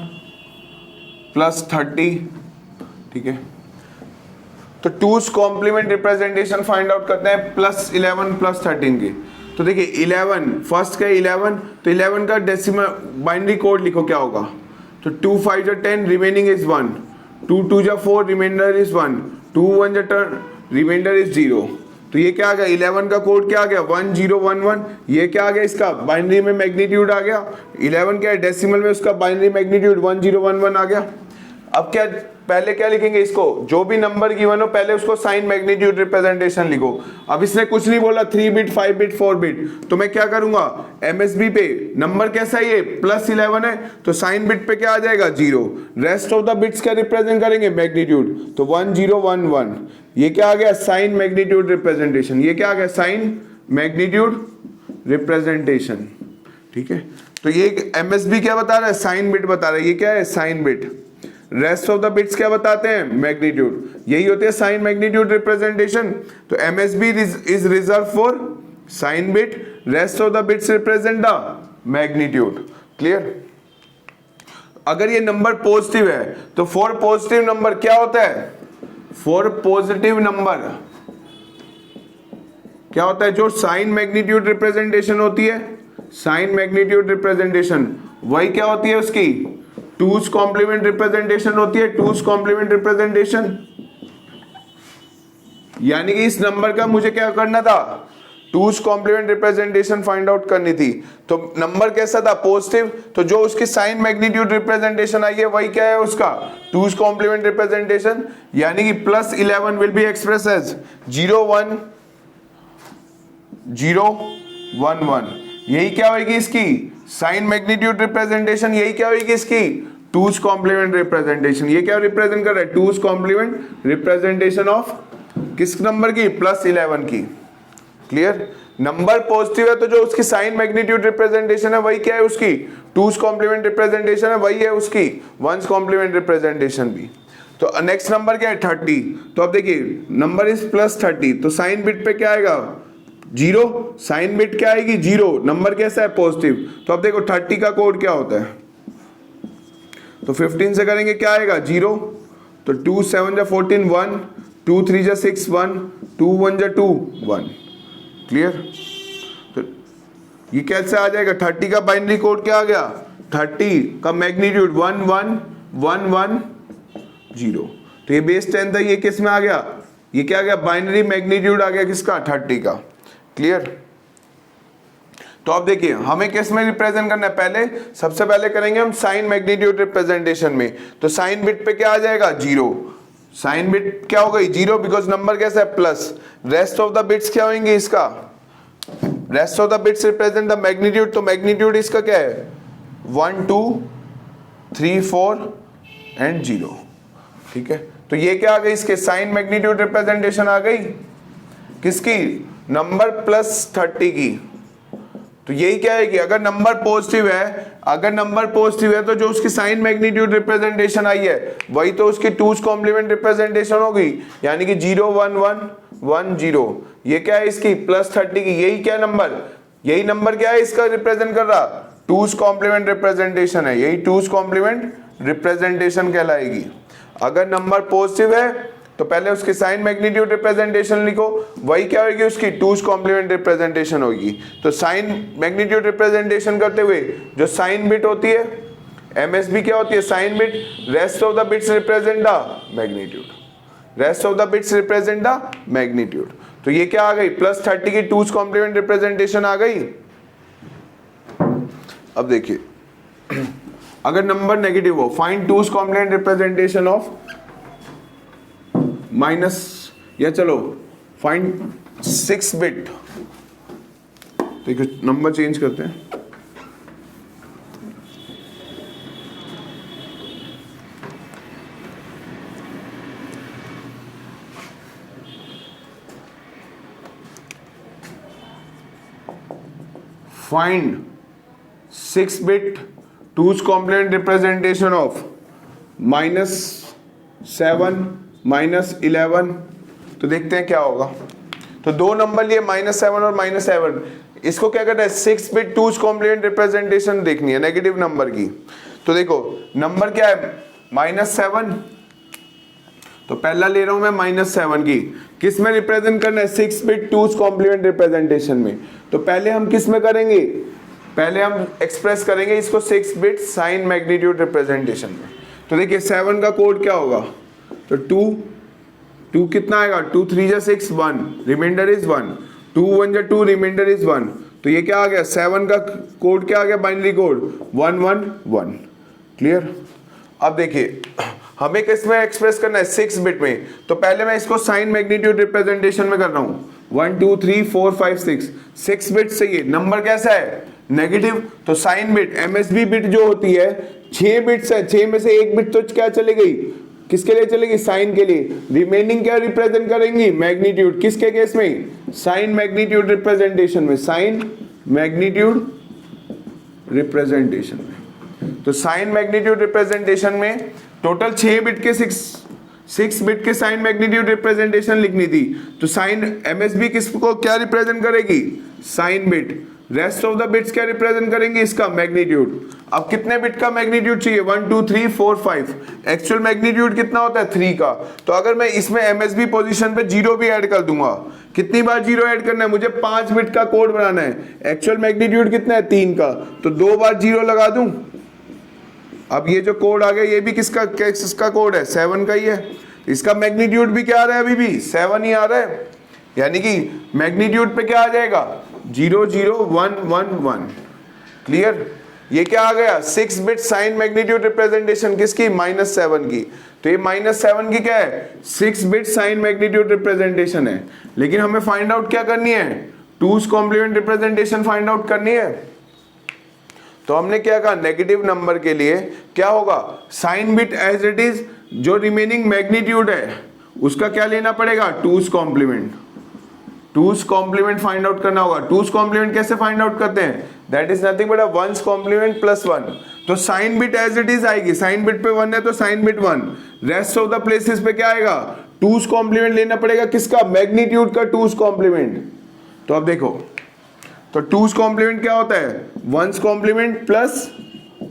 A: +30। ठीक है, तो two's complement representation find out करते हैं +11 +13 की। तो देखिए 11 फर्स्ट का 11, तो 11 का डेसिमल बाइनरी कोड लिखो क्या होगा, तो 2 5 10 remaining is 1, 2 2 4 reminder is 1, 2 1 10 reminder is 0। तो ये क्या आ गया, 11 का कोड क्या आ गया, 1 0 1 1। ये क्या आ गया, इसका बाइनरी में मैग्नीट्यूड आ गया। 11 क्या है, डेसिमल में उसका बाइनरी मैग्नीट्यूड 1 0 1 1 आ गया। अब क्या, पहले क्या लिखेंगे, इसको जो भी नंबर गिवन हो पहले उसको साइन मैग्नीट्यूड रिप्रेजेंटेशन लिखो। अब इसने कुछ नहीं बोला 3 बिट 5 बिट 4 बिट, तो मैं क्या करूंगा, MSB पे नंबर कैसा है, ये +11 है, तो साइन बिट पे क्या आ जाएगा, 0। रेस्ट ऑफ द बिट्स क्या रिप्रेजेंट करेंगे, मैग्नीट्यूड, तो 1 0 1 1। ये क्या आ गया, साइन मैग्नीट्यूड रिप्रेजेंटेशन। ये क्या आ गया, साइन मैग्नीट्यूड रिप्रेजेंटेशन। ठीक है, तो ये MSB क्या बता रहा है, साइन बिट बता रहा है। ये क्या है, sign bit. Rest of the bits क्या बताते हैं, मैग्नीट्यूड। यही होते हैं साइन मैग्नीट्यूड रिप्रेजेंटेशन। तो MSB is reserve for sign bit, rest of the bits represent the magnitude. Clear? अगर ये नंबर पॉजिटिव है तो फॉर पॉजिटिव नंबर क्या होता है, फॉर पॉजिटिव नंबर क्या होता है, जो साइन मैग्नीट्यूड रिप्रेजेंटेशन होती है, साइन मैग्नीट्यूड रिप्रेजेंटेशन वही क्या होती है, उसकी टूज कॉम्प्लीमेंट रिप्रेजेंटेशन होती है। टूज कॉम्प्लीमेंट रिप्रेजेंटेशन यानी कि इस नंबर का मुझे क्या करना था, two's complement representation find out करनी थी। तो नंबर कैसा था, पॉजिटिव, तो जो उसकी साइन मैग्नीट्यूड रिप्रेजेंटेशन आई है वही क्या है, उसका टूज कॉम्प्लीमेंट रिप्रेजेंटेशन। यानी कि +11 विल बी एक्सप्रेस एज 0 1 0 1 1। यही क्या होगी इसकी साइन मैग्नीट्यूड रिप्रेजेंटेशन। यही क्या होगी इसकी टूज कॉम्प्लीमेंट रिप्रेजेंटेशन। ये क्या रिप्रेजेंट कर रहा है, टूज कॉम्प्लीमेंट रिप्रेजेंटेशन ऑफ किस नंबर की? +11 की। क्लियर? नंबर पॉजिटिव है तो जो उसकी साइन मैग्नीट्यूड रिप्रेजेंटेशन है वही क्या है उसकी? 2's कॉम्प्लीमेंट रिप्रेजेंटेशन है, वही है उसकी 1's कॉम्प्लीमेंट रिप्रेजेंटेशन भी। तो नेक्स्ट नंबर क्या है? 30। तो अब देखिए नंबर इज +30, तो साइन बिट पे क्या आएगा? 0। साइन बिट क्या आएगी? 0। नंबर कैसा है? पॉजिटिव। तो अब देखो 30 का कोड क्या होता है? तो 15 से करेंगे क्या आएगा? 0। तो 2 7 जा 14 1, 2 3 जा 6 1, 2 1 जा 2 1। क्लियर? तो ये कैसे आ जाएगा? 30 का बाइनरी कोड क्या आ गया? 30 का मैग्नीट्यूड 1 1 1 1 0। तो ये बेस 10 था, ये किस में आ गया? ये क्या आ गया? बाइनरी मैग्नीट्यूड आ गया किसका? 30 का। क्लियर? तो अब देखिए हमें किस में रिप्रेजेंट करना है? पहले सबसे पहले करेंगे हम साइन मैग्नीट्यूड रिप्रेजेंटेशन में। तो साइन बिट पे क्या आ जाएगा? 0। साइन बिट क्या हो गई? 0, बिकॉज नंबर कैसा है? Plus. Rest of the bits क्या होंगे इसका? Rest of the bits represent the magnitude. तो मैग्नीट्यूड इसका क्या है? 1 2 3 4 एंड 0। ठीक है, तो ये क्या आ गई? इसके साइन मैग्नीट्यूड रिप्रेजेंटेशन आ गई किसकी? नंबर +30 की। तो यही क्या है कि अगर नंबर पॉजिटिव है, तो जो उसकी साइन मैग्नीट्यूड रिप्रेजेंटेशन आई है वही तो उसकी 2's कॉम्प्लीमेंट रिप्रेजेंटेशन होगी, यानी कि 0 1 1 1 0। ये क्या है इसकी? +30 की। यही क्या नंबर? यही नंबर क्या है इसका रिप्रेजेंट कर रहा? 2's कॉम्प्लीमेंट रिप्रेजेंटेशन है। यही 2's कॉम्प्लीमेंट रिप्रेजेंटेशन कहलाएगी। अगर नंबर पॉजिटिव है तो पहले उसकी साइन मैग्नीट्यूड रिप्रेजेंटेशन लिखो, वही क्या होगी? उसकी 2's कॉम्प्लीमेंट रिप्रेजेंटेशन होगी। तो साइन मैग्नीट्यूड रिप्रेजेंटेशन करते हुए जो साइन बिट होती है, एमएसबी क्या होती है? Sign bit. Rest of the bits represent the magnitude. Rest of the bits represent the magnitude. तो ये क्या आ गई? +30 की 2's कॉम्प्लीमेंट रिप्रेजेंटेशन आ गई। अब देखिए अगर नंबर नेगेटिव हो, find 2's complement representation of minus, या चलो फाइंड 6 बिट। देखिए नंबर चेंज करते हैं। Find 6 bit 2's complement representation of -7 -11। तो देखते हैं क्या होगा। तो दो नंबर लिए -7 और -7। इसको क्या करना है? 6 बिट 2's कॉम्प्लीमेंट रिप्रेजेंटेशन देखनी है नेगेटिव नंबर की। तो देखो नंबर क्या है? -7। तो पहला ले रहा हूं मैं -7 की। किस में रिप्रेजेंट करना है? 6 बिट 2's कॉम्प्लीमेंट रिप्रेजेंटेशन में। तो पहले हम किस में करेंगे? पहले हम एक्सप्रेस करेंगे इसको 6 बिट साइन मैग्नीट्यूड रिप्रेजेंटेशन में। तो देखिए 7 का कोड क्या होगा? तो 2 कितना आएगा? 2 3 जा 6 1, रिमाइंडर इज 1। 2 1 जा 2, रिमाइंडर इज 1। तो ये क्या आ गया? 7 का कोड क्या आ गया? Binary code 1 1 1। क्लियर? अब देखिए हमें किस में एक्सप्रेस करना है? 6 बिट में। तो पहले मैं इसको साइन मैग्नीट्यूड रिप्रेजेंटेशन में कर रहा हूं। 1 2 3 4 5 6 बिट से। ये नंबर कैसा है? नेगेटिव। तो साइन बिट, एमएसबी बिट जो होती है 6 बिट्स है, 6 में से 1 बिट तो क्या चली गई? किसके लिए चलेगी? साइन के लिए। रिमेनिंग क्या रिप्रेजेंट करेंगी? मैग्नीट्यूड। किसके केस में? साइन मैग्नीट्यूड रिप्रेजेंटेशन में। साइन मैग्नीट्यूड रिप्रेजेंटेशन में। तो साइन मैग्नीट्यूड रिप्रेजेंटेशन में टोटल 6 बिट के 6 बिट के साइन मैग्नीट्यूड रिप्रेजेंटेशन लिखनी थी। तो साइन एमएसबी किसको क्या रिप्रेजेंट करेगी? Sign bit. Rest of the bits क्या रिप्रेजेंट करेंगे? इसका मैग्नीट्यूड। अब कितने बिट का मैग्नीट्यूड चाहिए? 1 2 3 4 5। एक्चुअल मैग्नीट्यूड कितना होता है? 3 का। तो अगर मैं इसमें एमएसबी पोजीशन पे 0 भी ऐड कर दूंगा, कितनी बार 0 ऐड करना है? मुझे 5 बिट का कोड बनाना है। एक्चुअल मैग्नीट्यूड कितना है? 3 का। तो 2 बार 0 लगा दूं। अब ये जो कोड आ गया ये भी किसका कोड है? 7 का ही है। इसका मैग्नीट्यूड भी क्या आ रहा है? अभी भी 7 ही आ रहा है। यानी कि मैग्नीट्यूड पे क्या आ जाएगा? 0 0 1 1 1। क्लियर? ये क्या आ गया? 6 बिट साइन मैग्नीट्यूड रिप्रेजेंटेशन किसकी? -7 की। तो ये -7 की क्या है? 6 बिट साइन मैग्नीट्यूड रिप्रेजेंटेशन है। लेकिन हमें फाइंड आउट क्या करनी है? 2's complement representation find out करनी है। तो हमने क्या कहा? नेगेटिव नंबर के लिए क्या होगा? Sign bit as it is, जो रिमेनिंग मैग्नीट्यूड है उसका क्या लेना पड़ेगा, two's complement. Two's complement find out करना होगा। टूज कॉम्प्लीमेंट कैसे फाइंड आउट करते हैं, that is nothing but one's complement plus 1। तो sign bit as it is आएगी, साइन बिट पे 1 है तो sign bit 1, rest of the places पे क्या आएगा, टूज कॉम्प्लीमेंट लेना पड़ेगा, किसका, मैग्नीट्यूड का टूज कॉम्प्लीमेंट। तो अब देखो, तो टूज कॉम्प्लीमेंट क्या होता है, वंस कॉम्प्लीमेंट प्लस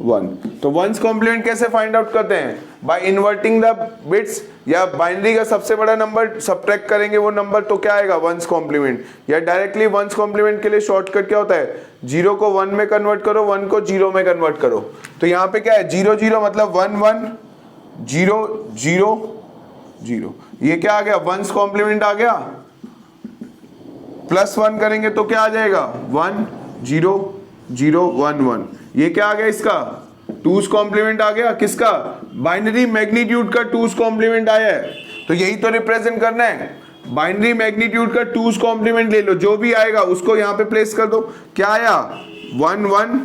A: 1। तो वंस कॉम्प्लीमेंट कैसे फाइंड आउट करते हैं, बाय इन्वर्टिंग द बिट्स, या बाइनरी का सबसे बड़ा नंबर सब्ट्रैक्ट करेंगे वो नंबर, तो क्या आएगा वंस कॉम्प्लीमेंट। या डायरेक्टली वंस कॉम्प्लीमेंट के लिए शॉर्टकट क्या होता है, 0 को 1 में कन्वर्ट करो, 1 को 0 में कन्वर्ट करो। तो यहाँ पे क्या है, 0 0 मतलब 1 1 0 0 0, ये क्या आ गया, वंस कॉम्प्लीमेंट आ गया। प्लस 1 करेंगे तो क्या आ जाएगा, 1 0 0 1 1, ये क्या आ गया, इसका टूज कॉम्प्लीमेंट आ गया, किसका, बाइनरी मैग्नीट्यूड का टूज कॉम्प्लीमेंट आया है। तो यही तो रिप्रेजेंट करना है, बाइनरी मैग्नीट्यूड का टूज कॉम्प्लीमेंट ले लो, जो भी आएगा उसको यहां पे प्लेस कर दो। क्या आया, 1 1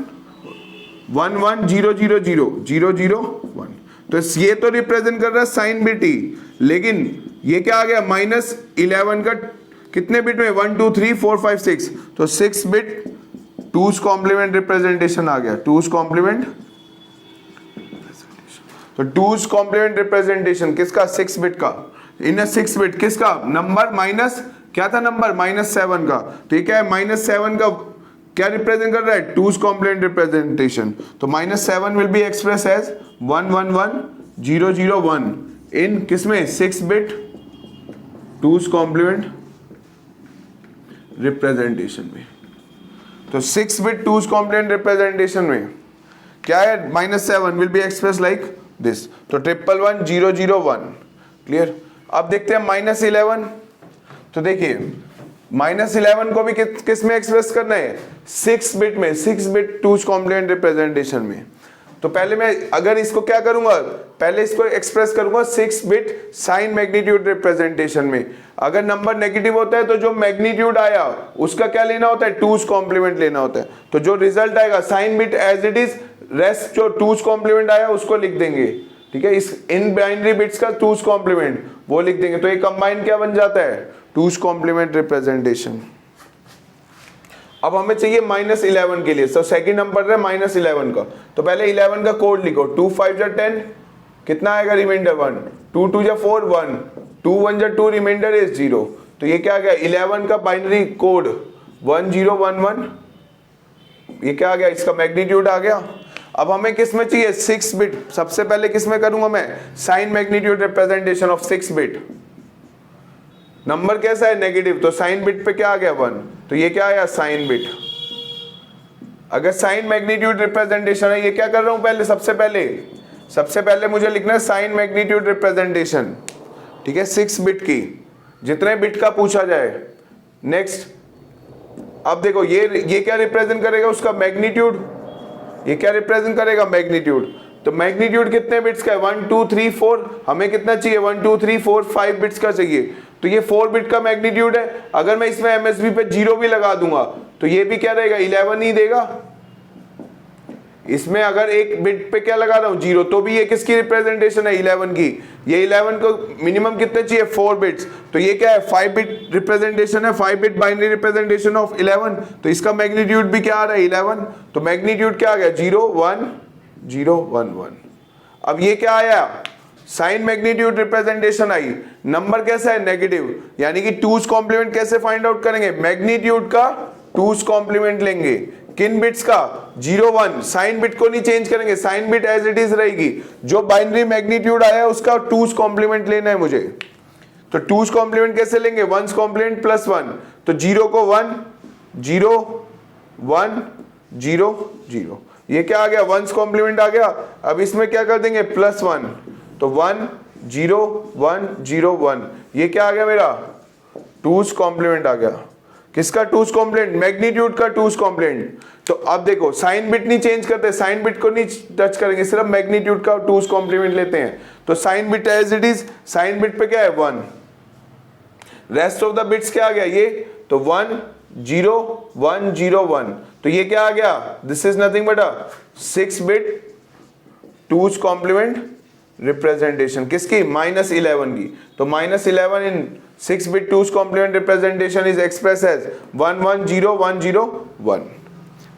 A: 1 1 0 0 0 0 0 1। तो ये तो रिप्रेजेंट कर रहा है साइन बिट ही, लेकिन ये क्या आ गया, -11 का कितने बिट में, 1 2 3 4 5 6, तो 6 बिट टूज कॉम्प्लीमेंट रिप्रेजेंटेशन आ गया, टूज कॉम्प्लीमेंट। तो टूज कॉम्प्लीमेंट रिप्रेजेंटेशन किसका, 6 बिट का, इन 6 बिट किसका, नंबर माइनस क्या था, नंबर -7 का। तो ये क्या है, -7 का क्या रिप्रेजेंट कर रहा है, टूज कॉम्प्लीमेंट रिप्रेजेंटेशन। तो -7 will be express as 1 1 1 0 0 1 in किसमें, 6 बिट टूज कॉम्प्लीमेंट रिप्रेजेंटेशन में। तो 6 बिट टूज कॉम्प्लीमेंट रिप्रेजेंटेशन में क्या है, -7 will be express like this. तो 1 1 0 0 1, क्लियर। अब देखते हैं -11। तो देखिए -11 को भी किस में एक्सप्रेस करना है, 6 बिट में, 6 बिट टूज कॉम्प्लीमेंट रिप्रेजेंटेशन में। तो पहले मैं अगर इसको क्या करूंगा, पहले इसको एक्सप्रेस करूंगा 6 बिट साइन मैग्नीट्यूड रिप्रेजेंटेशन में। अगर नंबर नेगेटिव होता है तो जो मैग्नीट्यूड आया उसका क्या लेना होता है, टूज कॉम्प्लीमेंट लेना होता है। तो जो रिजल्ट आएगा sign bit as it is, rest जो टूज कॉम्प्लीमेंट आया उसको लिख देंगे, ठीक है, इस इन बाइनरी बिट्स का टूज कॉम्प्लीमेंट वो लिख देंगे। तो ये कंबाइन क्या बन जाता है, टूज कॉम्प्लीमेंट रिप्रेजेंटेशन। अब हमें चाहिए -11 के लिए, तो सेकंड नंबर है -11 का। तो पहले 11 का कोड लिखो, 2 5 जा 10, कितना आएगा रिमाइंडर 1, 2 2 जा 4 1, 2 1 जा 2, रिमाइंडर इज 0। तो ये क्या आ गया, 11 का बाइनरी कोड 1 0 1 1, ये क्या आ गया, इसका मैग्नीट्यूड आ गया। अब हमें किस में चाहिए, 6 बिट। सबसे पहले किस में करूंगा मैं, sign magnitude representation of 6 bit. Number कैसा है, नेगेटिव, तो साइन बिट पे क्या आ गया 1, तो ये क्या आया, साइन बिट। अगर साइन मैग्नीट्यूड रिप्रेजेंटेशन है, ये क्या कर रहा हूं पहले, सबसे पहले मुझे लिखना है साइन मैग्नीट्यूड रिप्रेजेंटेशन, ठीक है, 6 बिट की, जितने बिट का पूछा जाए। नेक्स्ट, अब देखो ये क्या रिप्रेजेंट करेगा, उसका मैग्नीट्यूड। ये क्या रिप्रेजेंट करेगा, मैग्नीट्यूड। तो मैग्नीट्यूड कितने बिट्स का है, 1 2 3 4, हमें कितना चाहिए, 1 2 3 4 5 बिट्स का चाहिए। तो ये 4 बिट का मैग्नीट्यूड है। अगर मैं इसमें एमएसबी पे 0 भी लगा दूंगा तो ये भी क्या रहेगा, 11 ही देगा। इसमें अगर एक बिट पे क्या लगा रहा हूं, 0, तो भी ये किसकी रिप्रेजेंटेशन है, 11 की। ये 11 को मिनिमम कितने चाहिए, 4 बिट्स। तो ये क्या है, 5 बिट रिप्रेजेंटेशन है, 5 बिट बाइनरी रिप्रेजेंटेशन ऑफ 11। तो इसका मैग्नीट्यूड भी क्या आ रहा है, 11। तो मैग्नीट्यूड क्या आ गया, 0 1 0 1 1। अब ये क्या आया, साइन मैग्नीट्यूड रिप्रेजेंटेशन आई। नंबर कैसा है, नेगेटिव, यानी कि टूज कॉम्प्लीमेंट कैसे फाइंड आउट करेंगे, मैग्नीट्यूड का टूज कॉम्प्लीमेंट लेंगे। किन बिट्स का, 0 1, साइन बिट को नहीं चेंज करेंगे, sign bit as it is रहेगी। जो बाइनरी मैग्नीट्यूड आया उसका टूज कॉम्प्लीमेंट लेना है मुझे। तो टूज कॉम्प्लीमेंट कैसे लेंगे, वंस कॉम्प्लीमेंट प्लस 1। तो 0 को 1 0 1 0 0, ये क्या आ गया, वंस कॉम्प्लीमेंट आ गया। अब इसमें क्या कर देंगे, प्लस 1। तो 1 0 1 0 1, ये क्या आ गया मेरा, टूज कॉम्प्लीमेंट आ गया। किसका टूज कॉम्प्लीमेंट, मैग्नीट्यूड का टूज कॉम्प्लीमेंट। तो अब देखो साइन बिट नहीं चेंज करते, साइन बिट को नहीं टच करेंगे, सिर्फ मैग्नीट्यूड का टूज कॉम्प्लीमेंट लेते हैं। तो sign bit as it is, sign bit पे क्या है 1, रेस्ट ऑफ द बिट्स क्या आ गया ये, तो 1 0 1 0 1। तो ये क्या आ गया, this is nothing but a 6 bit two's complement representation किसकी, -11 की। तो -11 in 6 bit 2's complement representation is express as 110101।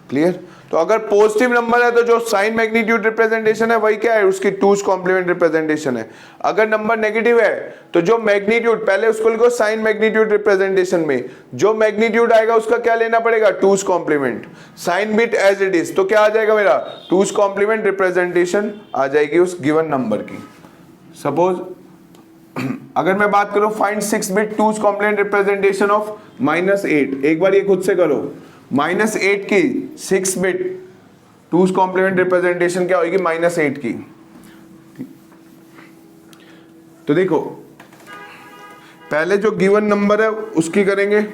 A: Clear. तो अगर पॉजिटिव नंबर है तो जो साइन मैग्नीट्यूड रिप्रेजेंटेशन है वही क्या है, उसकी 2's कॉम्प्लीमेंट रिप्रेजेंटेशन है। अगर नंबर नेगेटिव है तो जो मैग्नीट्यूड, पहले उसको लिखो साइन मैग्नीट्यूड रिप्रेजेंटेशन में जो मैग्नीट्यूड आएगा उसका क्या लेना पड़ेगा, 2's complement. Sign bit as it is तो क्या आ जाएगा मेरा, 2's कॉम्प्लीमेंट रिप्रेजेंटेशन आ जाएगी उस गिवन नंबर की। सपोज अगर मैं बात करूं find 6 bit 2's complement representation of -8, एक बार ये खुद से करो। -8 की 6 बिट 2's कॉम्प्लीमेंट रिप्रेजेंटेशन क्या होगी, -8 की। तो देखो पहले जो गिवन नंबर है उसकी करेंगे,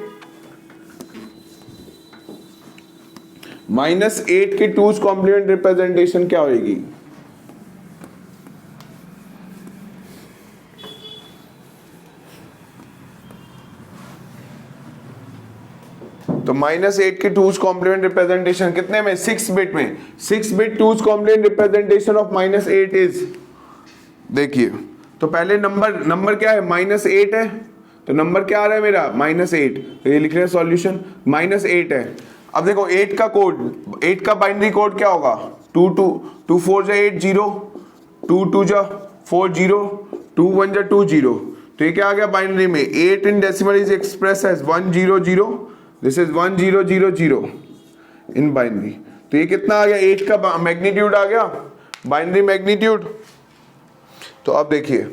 A: -8 की 2's कॉम्प्लीमेंट रिप्रेजेंटेशन क्या होगी, तो -8 की 2's कॉम्प्लीमेंट रिप्रेजेंटेशन कितने में, 6 बिट में। 6 bit 2's complement representation of -8 is, देखिए तो पहले नंबर क्या है, -8 है, तो नंबर क्या आ रहा है मेरा, -8। तो ये लिख रहे हैं सॉल्यूशन, -8 है। अब देखो 8 का कोड, 8 का बाइनरी कोड क्या होगा, 2 4 जा 8 0, 2 2 जा 4 0, 2 1 जा 2 0। तो ये क्या आ गया बाइनरी में, 8 in decimal is express as 1 0 0, this is 1 0 0 0 in binary. तो ये कितना आ गया, 8 का मैग्नीट्यूड आ गया, बाइनरी मैग्नीट्यूड। तो अब देखिए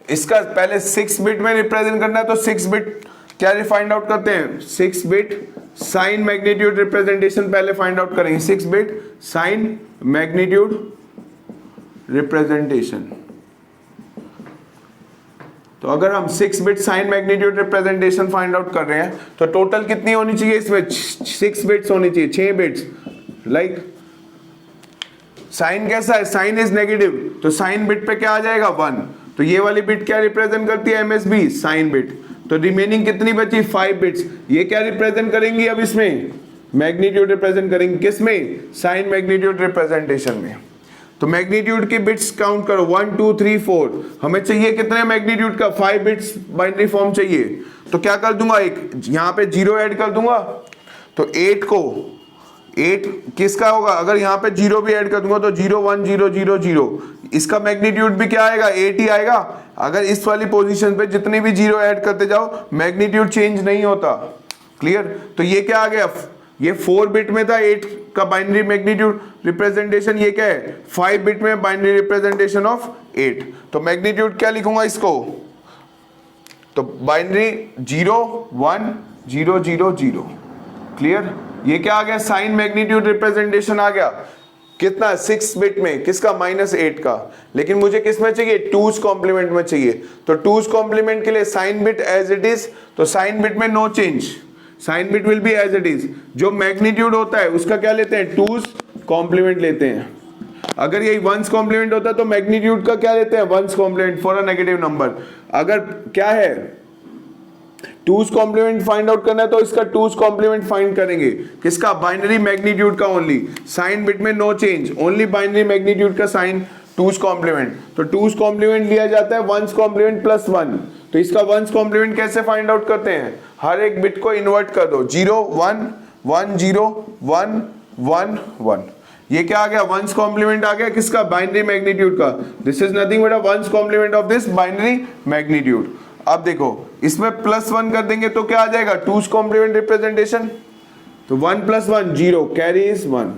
A: इसका पहले 6 बिट में रिप्रेजेंट करना है, तो 6 बिट क्या फाइंड आउट करते हैं, 6 बिट साइन मैग्नीट्यूड रिप्रेजेंटेशन पहले फाइंड आउट करेंगे। 6 बिट साइन मैग्नीट्यूड रिप्रेजेंटेशन, तो अगर हम 6 bit sign magnitude representation find out कर रहे हैं तो टोटल कितनी होनी चाहिए इसमें, 6 बिट्स होनी चाहिए, 6 बिट्स। लाइक साइन कैसा है, साइन इज नेगेटिव, तो साइन बिट पे क्या आ जाएगा, 1। तो ये वाली बिट क्या रिप्रेजेंट करती है, MSB साइन बिट। तो रिमेनिंग कितनी बची, 5 बिट्स। ये क्या रिप्रेजेंट करेंगी, अब इसमें मैग्नीट्यूड रिप्रेजेंट करेंगे, किसमें, साइन मैग्नीट्यूड रिप्रेजेंटेशन में। तो मैग्नीट्यूड की बिट्स काउंट करो, 1 2 3 4। हमें चाहिए कितने मैग्नीट्यूड का, 5 बिट्स बाइनरी फॉर्म चाहिए। तो क्या कर दूंगा, एक यहां पे 0 ऐड कर दूंगा, तो 8 को 8 किसका होगा, अगर यहाँ पे 0 भी ऐड कर दूंगा तो 0 1 0 0 0, इसका मैग्नीट्यूड भी क्या आएगा, 8 ही आएगा। अगर इस वाली पोजीशन पे जितनी भी 0 ऐड करते जाओ मैग्नीट्यूड चेंज नहीं होता। क्लियर। तो ये क्या आ गया, ये 4 बिट में था 8 का बाइनरी मैग्नीट्यूड रिप्रेजेंटेशन, ये क्या है 5 बिट में बाइनरी रिप्रेजेंटेशन ऑफ 8। तो मैग्नीट्यूड क्या लिखूंगा इसको, तो बाइनरी 0 1 0 0 0। क्लियर। ये क्या आ गया, साइन मैग्नीट्यूड रिप्रेजेंटेशन आ गया, कितना 6 बिट में, किसका, -8 का। लेकिन मुझे किस में चाहिए, 2's कॉम्प्लीमेंट में चाहिए। तो 2's कॉम्प्लीमेंट के लिए sign bit as it is, तो साइन बिट में no change, sign bit will be as it is. जो मैग्नीट्यूड होता है उसका क्या लेते हैं, 2's कॉम्प्लीमेंट लेते हैं। अगर यही 1's कॉम्प्लीमेंट होता है तो मैग्नीट्यूड का क्या लेते हैं, 1's complement for a negative number. अगर क्या है 2's कॉम्प्लीमेंट फाइंड आउट करना है तो इसका 2's कॉम्प्लीमेंट फाइंड करेंगे, किसका, बाइनरी मैग्नीट्यूड का ओनली। साइन बिट में no change, only binary magnitude का साइन 2's कॉम्प्लीमेंट। तो 2's कॉम्प्लीमेंट लिया जाता है 1's कॉम्प्लीमेंट प्लस 1। तो इसका 1's कॉम्प्लीमेंट कैसे फाइंड आउट करते हैं, हर एक बिट को इन्वर्ट कर दो, 0 1 1 0 1 1 1। ये क्या आ गया, 1's कॉम्प्लीमेंट आ गया, किसका, बाइनरी मैग्नीट्यूड का। This is nothing but a 1's complement of this binary magnitude. अब देखो इसमें +1 कर देंगे तो क्या आ जाएगा, 2's कॉम्प्लीमेंट रिप्रेजेंटेशन। तो 1 + 1 0 carry is 1,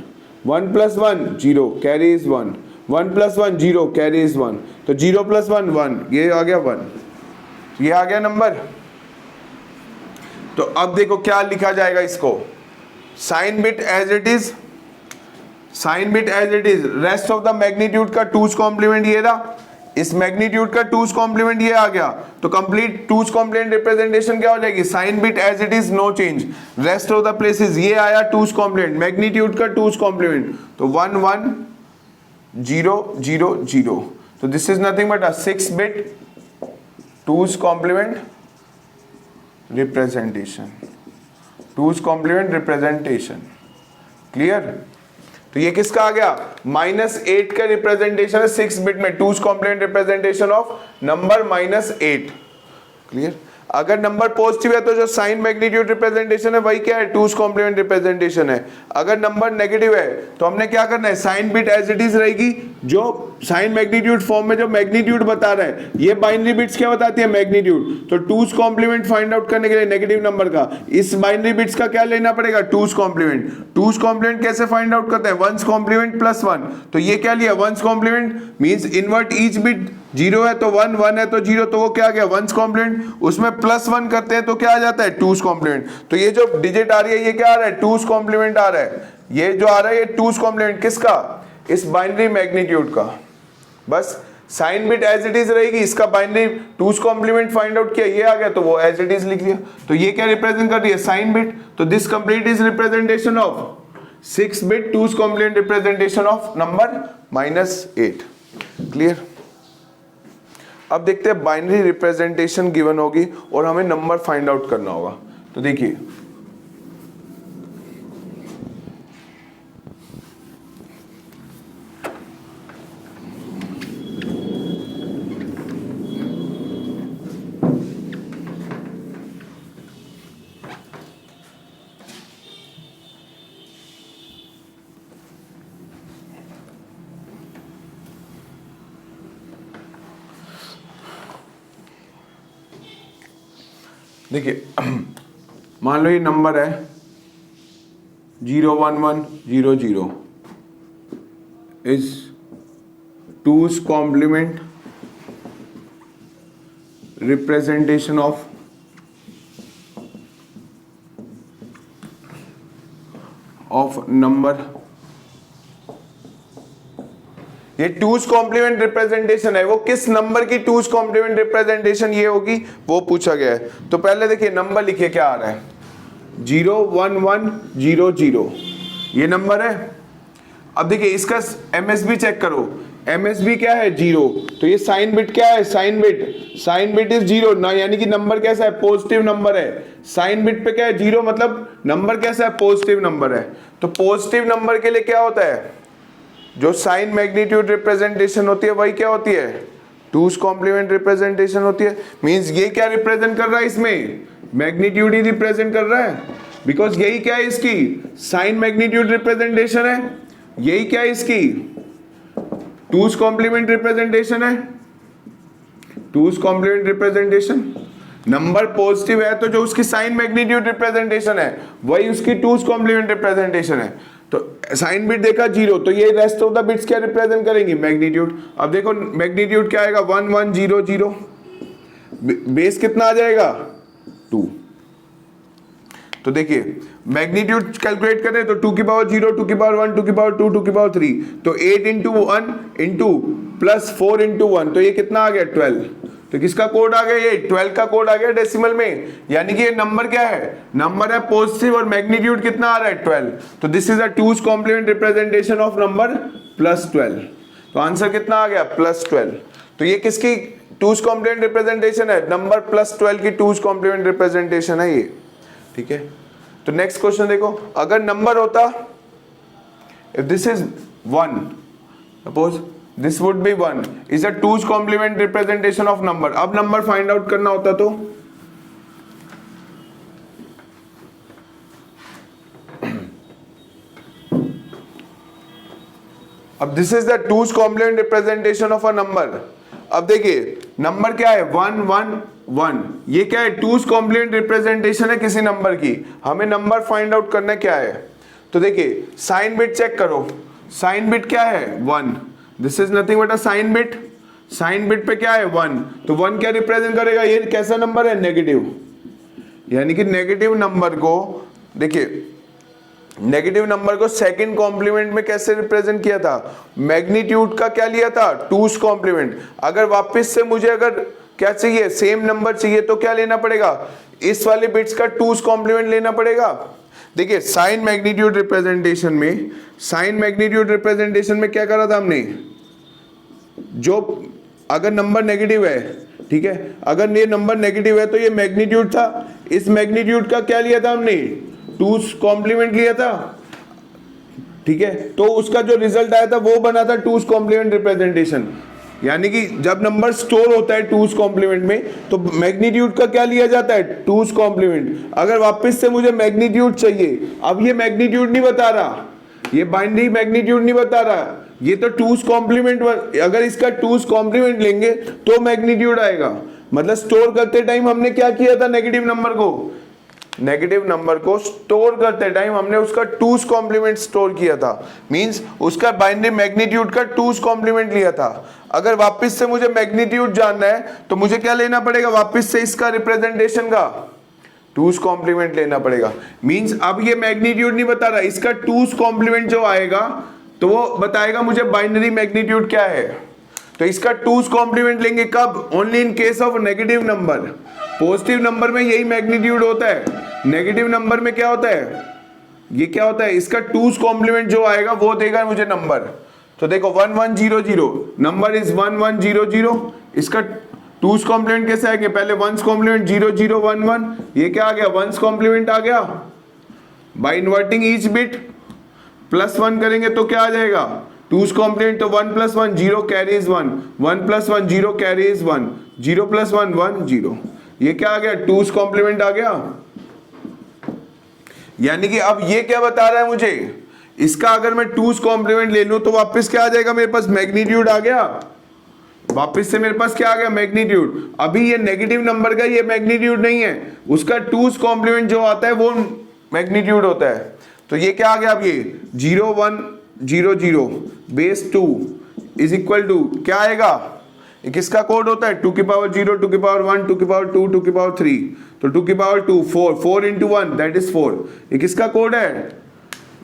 A: 1 + 1 0 carry is 1, 1 + 1 0 carry is 1। तो 0 + 1 1, ये आ गया 1, ये आ गया नंबर। तो अब देखो क्या लिखा जाएगा इसको, sign bit as it is, sign bit as it is, rest of the magnitude का 2's कॉम्प्लीमेंट ये रहा, इस मैग्नीट्यूड का 2's कॉम्प्लीमेंट ये आ गया। तो कंप्लीट 2's कॉम्प्लीमेंट रिप्रेजेंटेशन क्या हो जाएगी, sign bit as it is no change, rest of the places ये आया 2's कॉम्प्लीमेंट, मैग्नीट्यूड का 2's कॉम्प्लीमेंट। तो 1 1 0 0 0। तो this is nothing but a 6 bit 2's complement representation, 2's complement representation. Clear. तो ये किसका आ गया, -8 का रिप्रेजेंटेशन है 6 बिट में, 2's complement representation of number -8। Clear. अगर नंबर पॉजिटिव है तो जो साइन मैग्नीट्यूड रिप्रेजेंटेशन है वही क्या है, 2's कॉम्प्लीमेंट रिप्रेजेंटेशन है। अगर नंबर नेगेटिव है तो हमने क्या करना है, sign bit as it is रहेगी, जो साइन मैग्नीट्यूड फॉर्म में जो मैग्नीट्यूड बता रहा है, ये बाइनरी बिट्स क्या बताती है, मैग्नीट्यूड। तो 2's कॉम्प्लीमेंट फाइंड आउट करने के लिए नेगेटिव नंबर का इस बाइनरी बिट्स का क्या लेना पड़ेगा, 2's कॉम्प्लीमेंट। 2's कॉम्प्लीमेंट कैसे फाइंड आउट करते हैं, 1's कॉम्प्लीमेंट प्लस 1। तो ये क्या लिया, 1's complement means invert each bit, 0 है तो 1, 1 है तो 0, तो वो क्या आ गया 1's कॉम्प्लीमेंट। उसमें +1 करते हैं तो क्या आ जाता है, 2's कॉम्प्लीमेंट। तो ये जो डिजिट आ रही है ये क्या आ रहा है, 2's कॉम्प्लीमेंट आ रहा है। ये जो आ रहा है ये 2's कॉम्प्लीमेंट किसका, इस बाइनरी मैग्नीट्यूड का। बस sign bit as it is रहेगी, इसका binary 2's complement find out किया, ये आ गया तो वो एज इट इज लिख लिया। तो ये क्या रिप्रेजेंट कर रही है, साइन बिट। तो this complete is representation of 6 bit 2's complement representation of number -8। Clear. अब देखते हैं बाइनरी रिप्रेजेंटेशन गिवन होगी और हमें नंबर फाइंड आउट करना होगा। तो देखिए मान लो ये नंबर है 01100 is 2's complement representation of number. ये 2's कॉम्प्लीमेंट रिप्रेजेंटेशन है, वो किस नंबर की 2's कॉम्प्लीमेंट रिप्रेजेंटेशन ये होगी वो पूछा गया है। तो पहले देखिए नंबर लिखिए क्या आ रहा है, 01100 ये नंबर है। अब देखिए इसका MSB चेक करो, MSB क्या है 0, तो ये साइन बिट क्या है, साइन बिट इज 0 ना, यानी कि नंबर कैसा है, पॉजिटिव नंबर है। साइन बिट पे क्या है 0, मतलब नंबर कैसा है, पॉजिटिव नंबर है। तो पॉजिटिव नंबर के लिए क्या होता है, जो साइन मैग्नीट्यूड रिप्रेजेंटेशन होती है वही क्या होती है, 2's कॉम्प्लीमेंट रिप्रेजेंटेशन होती है। मींस ये क्या रिप्रेजेंट कर रहा है, इसमें मैग्नीट्यूड ही रिप्रेजेंट कर रहा है, बिकॉज यही क्या है इसकी साइन मैग्नीट्यूड रिप्रेजेंटेशन है, यही क्या है इसकी 2's कॉम्प्लीमेंट रिप्रेजेंटेशन है। 2's complement representation, number positive है तो जो उसकी साइन मैग्नीट्यूड रिप्रेजेंटेशन है वही उसकी 2's कॉम्प्लीमेंट रिप्रेजेंटेशन है। तो साइन बिट देखा 0, तो ये रेस्ट ऑफ द बिट्स क्या रिप्रेजेंट करेंगी, मैग्नीट्यूड। अब देखो मैग्नीट्यूड क्या आएगा 1100, बेस कितना आ जाएगा 2। तो देखिए मैग्नीट्यूड कैलकुलेट करें तो 2 की पावर 0, 2 की पावर 1, 2 की पावर 2, 2 की पावर 3, तो 8 इंटू 1 इंटू प्लस 4 इंटू 1, तो ये कितना आ गया 12। तो किसका कोड आ गया, ये 12 का कोड आ गया डेसिमल में, यानी कि ये नंबर क्या है, नंबर है पॉजिटिव और मैग्नीट्यूड कितना आ रहा है 12। तो this is a 2's complement representation of number +12। तो आंसर कितना आ गया +12। तो ये किसकी 2's कॉम्प्लीमेंट रिप्रेजेंटेशन है, नंबर +12 की 2's कॉम्प्लीमेंट रिप्रेजेंटेशन है ये। ठीक है, तो नेक्स्ट क्वेश्चन देखो, अगर नंबर होता if this is 1, suppose this would be 1 is a 2's complement representation of number। अब नंबर फाइंड आउट करना होता तो अब this is the 2's complement representation of a number। अब देखिए नंबर क्या है 111, ये क्या है 2's complement representation है किसी नंबर की। हमें नंबर फाइंड आउट करना क्या है, तो देखिए साइन बिट चेक करो, साइन बिट क्या है 1, this is nothing but a sign bit. Sign bit पे क्या है 1, तो 1 क्या रिप्रेजेंट करेगा, ये कैसा नंबर है नेगेटिव, यानी कि नेगेटिव नंबर को देखिए नेगेटिव नंबर को सेकंड कॉम्प्लीमेंट में कैसे रिप्रेजेंट किया था, मैग्नीट्यूड का क्या लिया था 2's कॉम्प्लीमेंट। अगर वापस से मुझे अगर क्या चाहिए सेम नंबर चाहिए तो क्या लेना पड़ेगा, इस वाले बिट्स का 2's कॉम्प्लीमेंट लेना पड़ेगा। देखिए साइन मैग्नीट्यूड रिप्रेजेंटेशन में, साइन मैग्नीट्यूड रिप्रेजेंटेशन में क्या करा था हमने, जो अगर नंबर नेगेटिव है, ठीक है, अगर ये नंबर नेगेटिव है तो ये मैग्नीट्यूड था, इस मैग्नीट्यूड का क्या लिया था हमने 2's कॉम्प्लीमेंट लिया था। ठीक है, तो उसका जो रिजल्ट आया था वो बना था टूज कॉम्प्लीमेंट रिप्रेजेंटेशन। यानी कि जब नंबर स्टोर होता है टूज कॉम्प्लीमेंट में तो मैग्नीट्यूड का क्या लिया जाता है, टूज कॉम्प्लीमेंट। अगर वापस से मुझे मैग्नीट्यूड चाहिए, अब ये मैग्नीट्यूड नहीं बता रहा, ये बाइनरी मैग्नीट्यूड नहीं बता रहा, ये तो टूज कॉम्प्लीमेंट, अगर इसका टूज कॉम्प्लीमेंट लेंगे तो मैग्नीट्यूड आएगा। मतलब स्टोर करते टाइम हमने क्या किया था, नेगेटिव नंबर को स्टोर करते टाइम हमने उसका टूज कॉम्प्लीमेंट स्टोर किया था, मींस उसका बाइनरी मैग्नीट्यूड का टूज कॉम्प्लीमेंट लिया था। अगर वापस से मुझे मैग्नीट्यूड जानना है तो मुझे क्या लेना पड़ेगा, वापस से इसका रिप्रेजेंटेशन का टूज कॉम्प्लीमेंट लेना पड़ेगा। मींस अब ये मैग्नीट्यूड नहीं बता रहा, इसका टूज कॉम्प्लीमेंट जो आएगा तो वो बताएगा मुझे बाइनरी मैग्नीट्यूड क्या है। तो इसका टूज कॉम्प्लीमेंट लेंगे कब, only in case of negative number. Positive number में यही मैग्नीट्यूड होता है, नेगेटिव नंबर में क्या होता है, ये क्या होता है, इसका टूज कॉम्प्लीमेंट जो आएगा वो देगा मुझे नंबर। तो देखो 1100 नंबर इज 1100, इसका टूज कॉम्प्लीमेंट कैसे आएंगे, पहले वंस कॉम्प्लीमेंट 0011, ये क्या आ गया, वंस कॉम्प्लीमेंट आ गया। बाय इन्वर्टिंग ईच बिट +1 करेंगे तो क्या आ जाएगा, टूज कॉम्प्लीमेंट, तो 1 + 1 0 कैरीज 1, 1 + 1 0 कैरीज 1, 0 + 1 1 0, ये क्या आ गया, टूज कॉम्प्लीमेंट आ गया। यानी कि अब ये क्या बता रहा है मुझे, इसका अगर मैं टूज कॉम्प्लीमेंट ले लूं तो वापस क्या आ जाएगा, मेरे पास मैग्नीट्यूड आ गया, वापस से मेरे पास क्या आ गया, मैग्नीट्यूड। अभी ये नेगेटिव नंबर का ये मैग्नीट्यूड नहीं है, उसका टूज कॉम्प्लीमेंट जो आता है वो मैग्नीट्यूड होता है। तो ये क्या आ गया, अब ये 0100 बेस 2 इज इक्वल टू क्या आएगा, किसका कोड होता है, 2 की पावर 0, 2 की पावर 1, 2 की पावर 2, 2 की पावर 3, तो 2 की पावर 2 4, 4 × 1 दैट इज 4, ये किसका कोड है,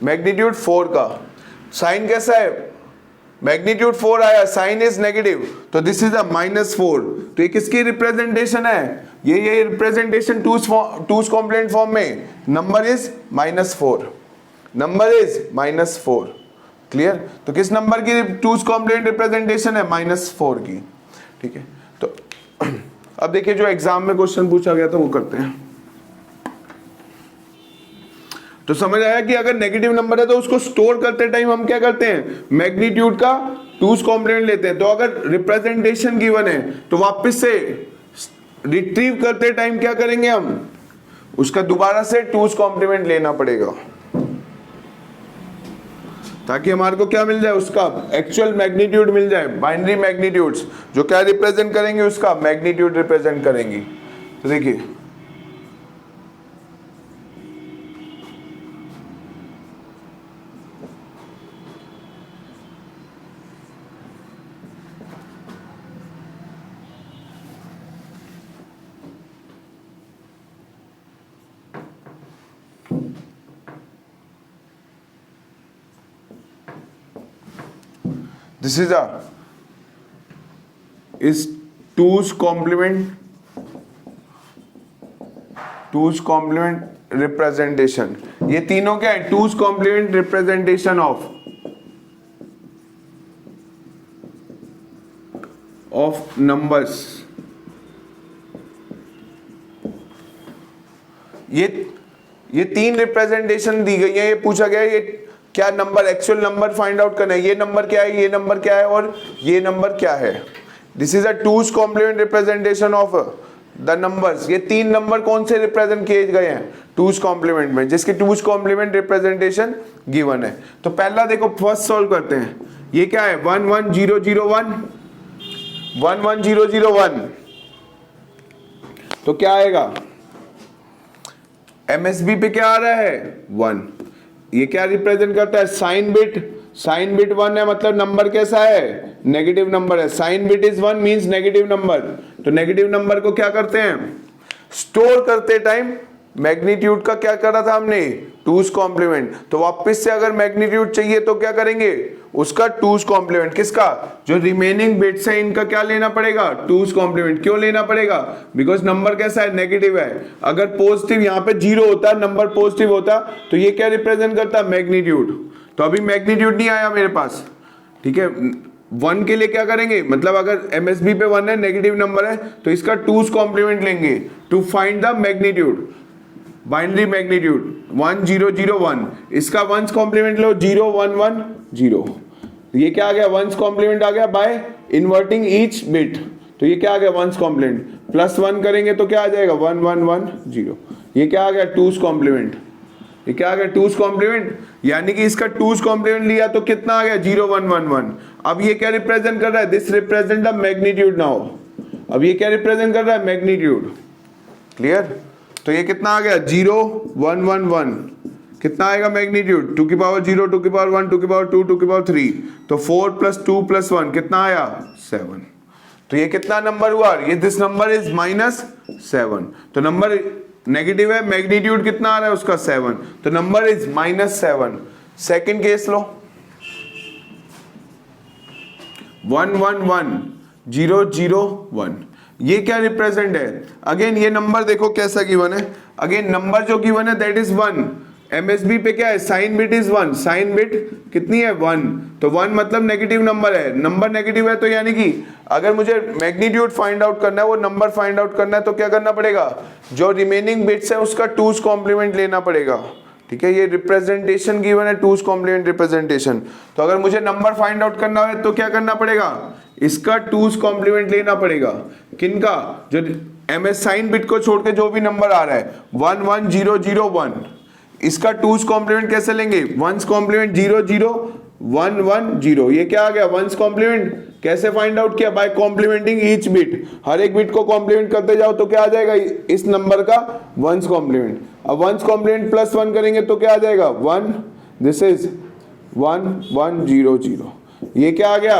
A: मैग्नीट्यूड 4 का। साइन कैसा है, मैग्नीट्यूड 4 आया, साइन इज नेगेटिव, तो दिस इज अ -4, तो ये किसकी रिप्रेजेंटेशन है, ये रिप्रेजेंटेशन टूज कॉम्प्लीमेंट फॉर्म में, number is -4, number is -4, clear. तो किस नंबर की टूज कॉम्प्लीमेंट रिप्रेजेंटेशन है, -4 की, ठीक है। तो अब देखिए जो एग्जाम में क्वेश्चन पूछा गया था वो करते हैं। तो समझ आया कि अगर नेगेटिव नंबर है तो उसको स्टोर करते टाइम हम क्या करते हैं, मैग्नीट्यूड का टूज कॉम्प्लीमेंट लेते हैं। तो अगर रिप्रेजेंटेशन गिवन है तो वापस से रिट्रीव करते टाइम क्या करेंगे, हम उसका दोबारा से टूज कॉम्प्लीमेंट लेना पड़ेगा ताकि हमारे को क्या मिल जाए, उसका एक्चुअल मैग्नीट्यूड मिल जाए। बाइनरी मैग्नीट्यूड्स जो क्या रिप्रेजेंट करेंगे, उसका मैग्नीट्यूड रिप्रेजेंट करेंगी। तो देखिए this is two's complement representation। ये तीनों क्या है, two's complement representation of numbers. ये तीन रिप्रेजेंटेशन दी गई है, ये पूछा गया है ये क्या number, actual number find out करना है, ये नंबर क्या है, ये नंबर क्या है और ये नंबर क्या है। This is a two's complement representation of the numbers. ये तीन नंबर कौन से रिप्रेजेंट किए गए हैं टूज कॉम्प्लीमेंट में, जिसकी टूज कॉम्प्लीमेंट रिप्रेजेंटेशन गिवन है। तो पहला देखो फर्स्ट सॉल्व करते हैं, ये क्या है 11001, 11001, तो क्या आएगा, MSB पे क्या आ रहा है 1, ये क्या रिप्रेजेंट करता है, साइन बिट 1 है, मतलब नंबर कैसा है, नेगेटिव नंबर है। Sign bit is 1 means negative number. तो नेगेटिव नंबर को क्या करते हैं, स्टोर करते टाइम मैग्नीट्यूड का क्या करा था हमने, टूज कॉम्प्लीमेंट। तो वापस से अगर मैग्नीट्यूड चाहिए तो क्या करेंगे, उसका टूज कॉम्प्लीमेंट, किसका, जो रिमेनिंग बिट्स है इनका क्या लेना पड़ेगा, टूज कॉम्प्लीमेंट। क्यों लेना पड़ेगा, बिकॉज नंबर कैसा है, नेगेटिव है। अगर पॉजिटिव यहाँ पे 0 होता, नंबर पॉजिटिव होता, तो ये क्या रिप्रेजेंट करता, मैग्नीट्यूड। तो अभी मैग्नीट्यूड नहीं आया मेरे पास, ठीक है। 1 के लिए क्या करेंगे, मतलब अगर MSB पे 1 है, नेगेटिव नंबर है, तो इसका टूज कॉम्प्लीमेंट लेंगे to find the magnitude. Binary magnitude 1 0 0 1, इसका वंस कॉम्प्लीमेंट लो 0 1 1 0, ये क्या आ गया वंस कॉम्प्लीमेंट आ गया बाय इन्वर्टिंग ईच बिट, तो ये क्या आ गया वंस कॉम्प्लीमेंट, प्लस 1 करेंगे तो क्या आ जाएगा 1 1 1 0, ये क्या आ गया टूस कॉम्प्लीमेंट, ये क्या आ गया टूस कॉम्प्लीमेंट, यानी कि इसका टूस कॉम्प्लीमेंट लिया तो कितना आ गया 0 1 1 1। अब ये क्या रिप्रेजेंट कर रहा है, this represent the magnitude now, अब ये क्या रिप्रेजेंट कर रहा है मैग्नीट्यूड, क्लियर। तो ये कितना आ गया 0 1 1 1, कितना आएगा मैग्नीट्यूड 2 की पावर 0 2 की पावर 1 2 की पावर 2 2 की पावर 3, तो 4 + 2 + 1 कितना आया 7। तो ये कितना नंबर हुआ, ये दिस नंबर इज -7, तो नंबर नेगेटिव है, मैग्नीट्यूड कितना आ रहा है उसका 7, तो नंबर इज -7। सेकंड केस लो 1 1 1 0 0 1, ये क्या रिप्रेजेंट है, अगेन ये नंबर देखो कैसा गिवन है, अगेन नंबर जो गिवन है दैट इज 1, एमएसबी पे क्या है sign bit is 1, sign bit कितनी है 1, तो 1 मतलब नेगेटिव नंबर है, नंबर नेगेटिव है तो यानी कि अगर मुझे मैग्नीट्यूड फाइंड आउट करना है, वो नंबर फाइंड आउट करना है, तो क्या करना पड़ेगा, जो रिमेनिंग बिट्स है उसका टूस कॉम्प्लीमेंट लेना पड़ेगा, ठीक है। ये रिप्रेजेंटेशन गिवन है टूस कॉम्प्लीमेंट रिप्रेजेंटेशन, तो अगर मुझे नंबर फाइंड आउट करना है तो क्या करना पड़ेगा, इसका टूस कॉम्प्लीमेंट लेना पड़ेगा, किनका, जो एमएस साइन बिट को छोड़ के जो भी नंबर आ रहा है 1 1 0 0 1, इसका टूस कॉम्प्लीमेंट कैसे लेंगे, वंस कॉम्प्लीमेंट 0 0 1 1 0, ये क्या आ गया वंस कॉम्प्लीमेंट, कैसे फाइंड आउट किया, बाय कॉम्प्लीमेंटिंग ईच बिट, हर एक बिट को कॉम्प्लीमेंट करते जाओ तो क्या आ जाएगा इस नंबर का वंस कॉम्प्लीमेंट, अब वंस कॉम्प्लीमेंट +1 करेंगे तो क्या आ जाएगा 1, दिस इज 1 1 0 0, ये क्या आ गया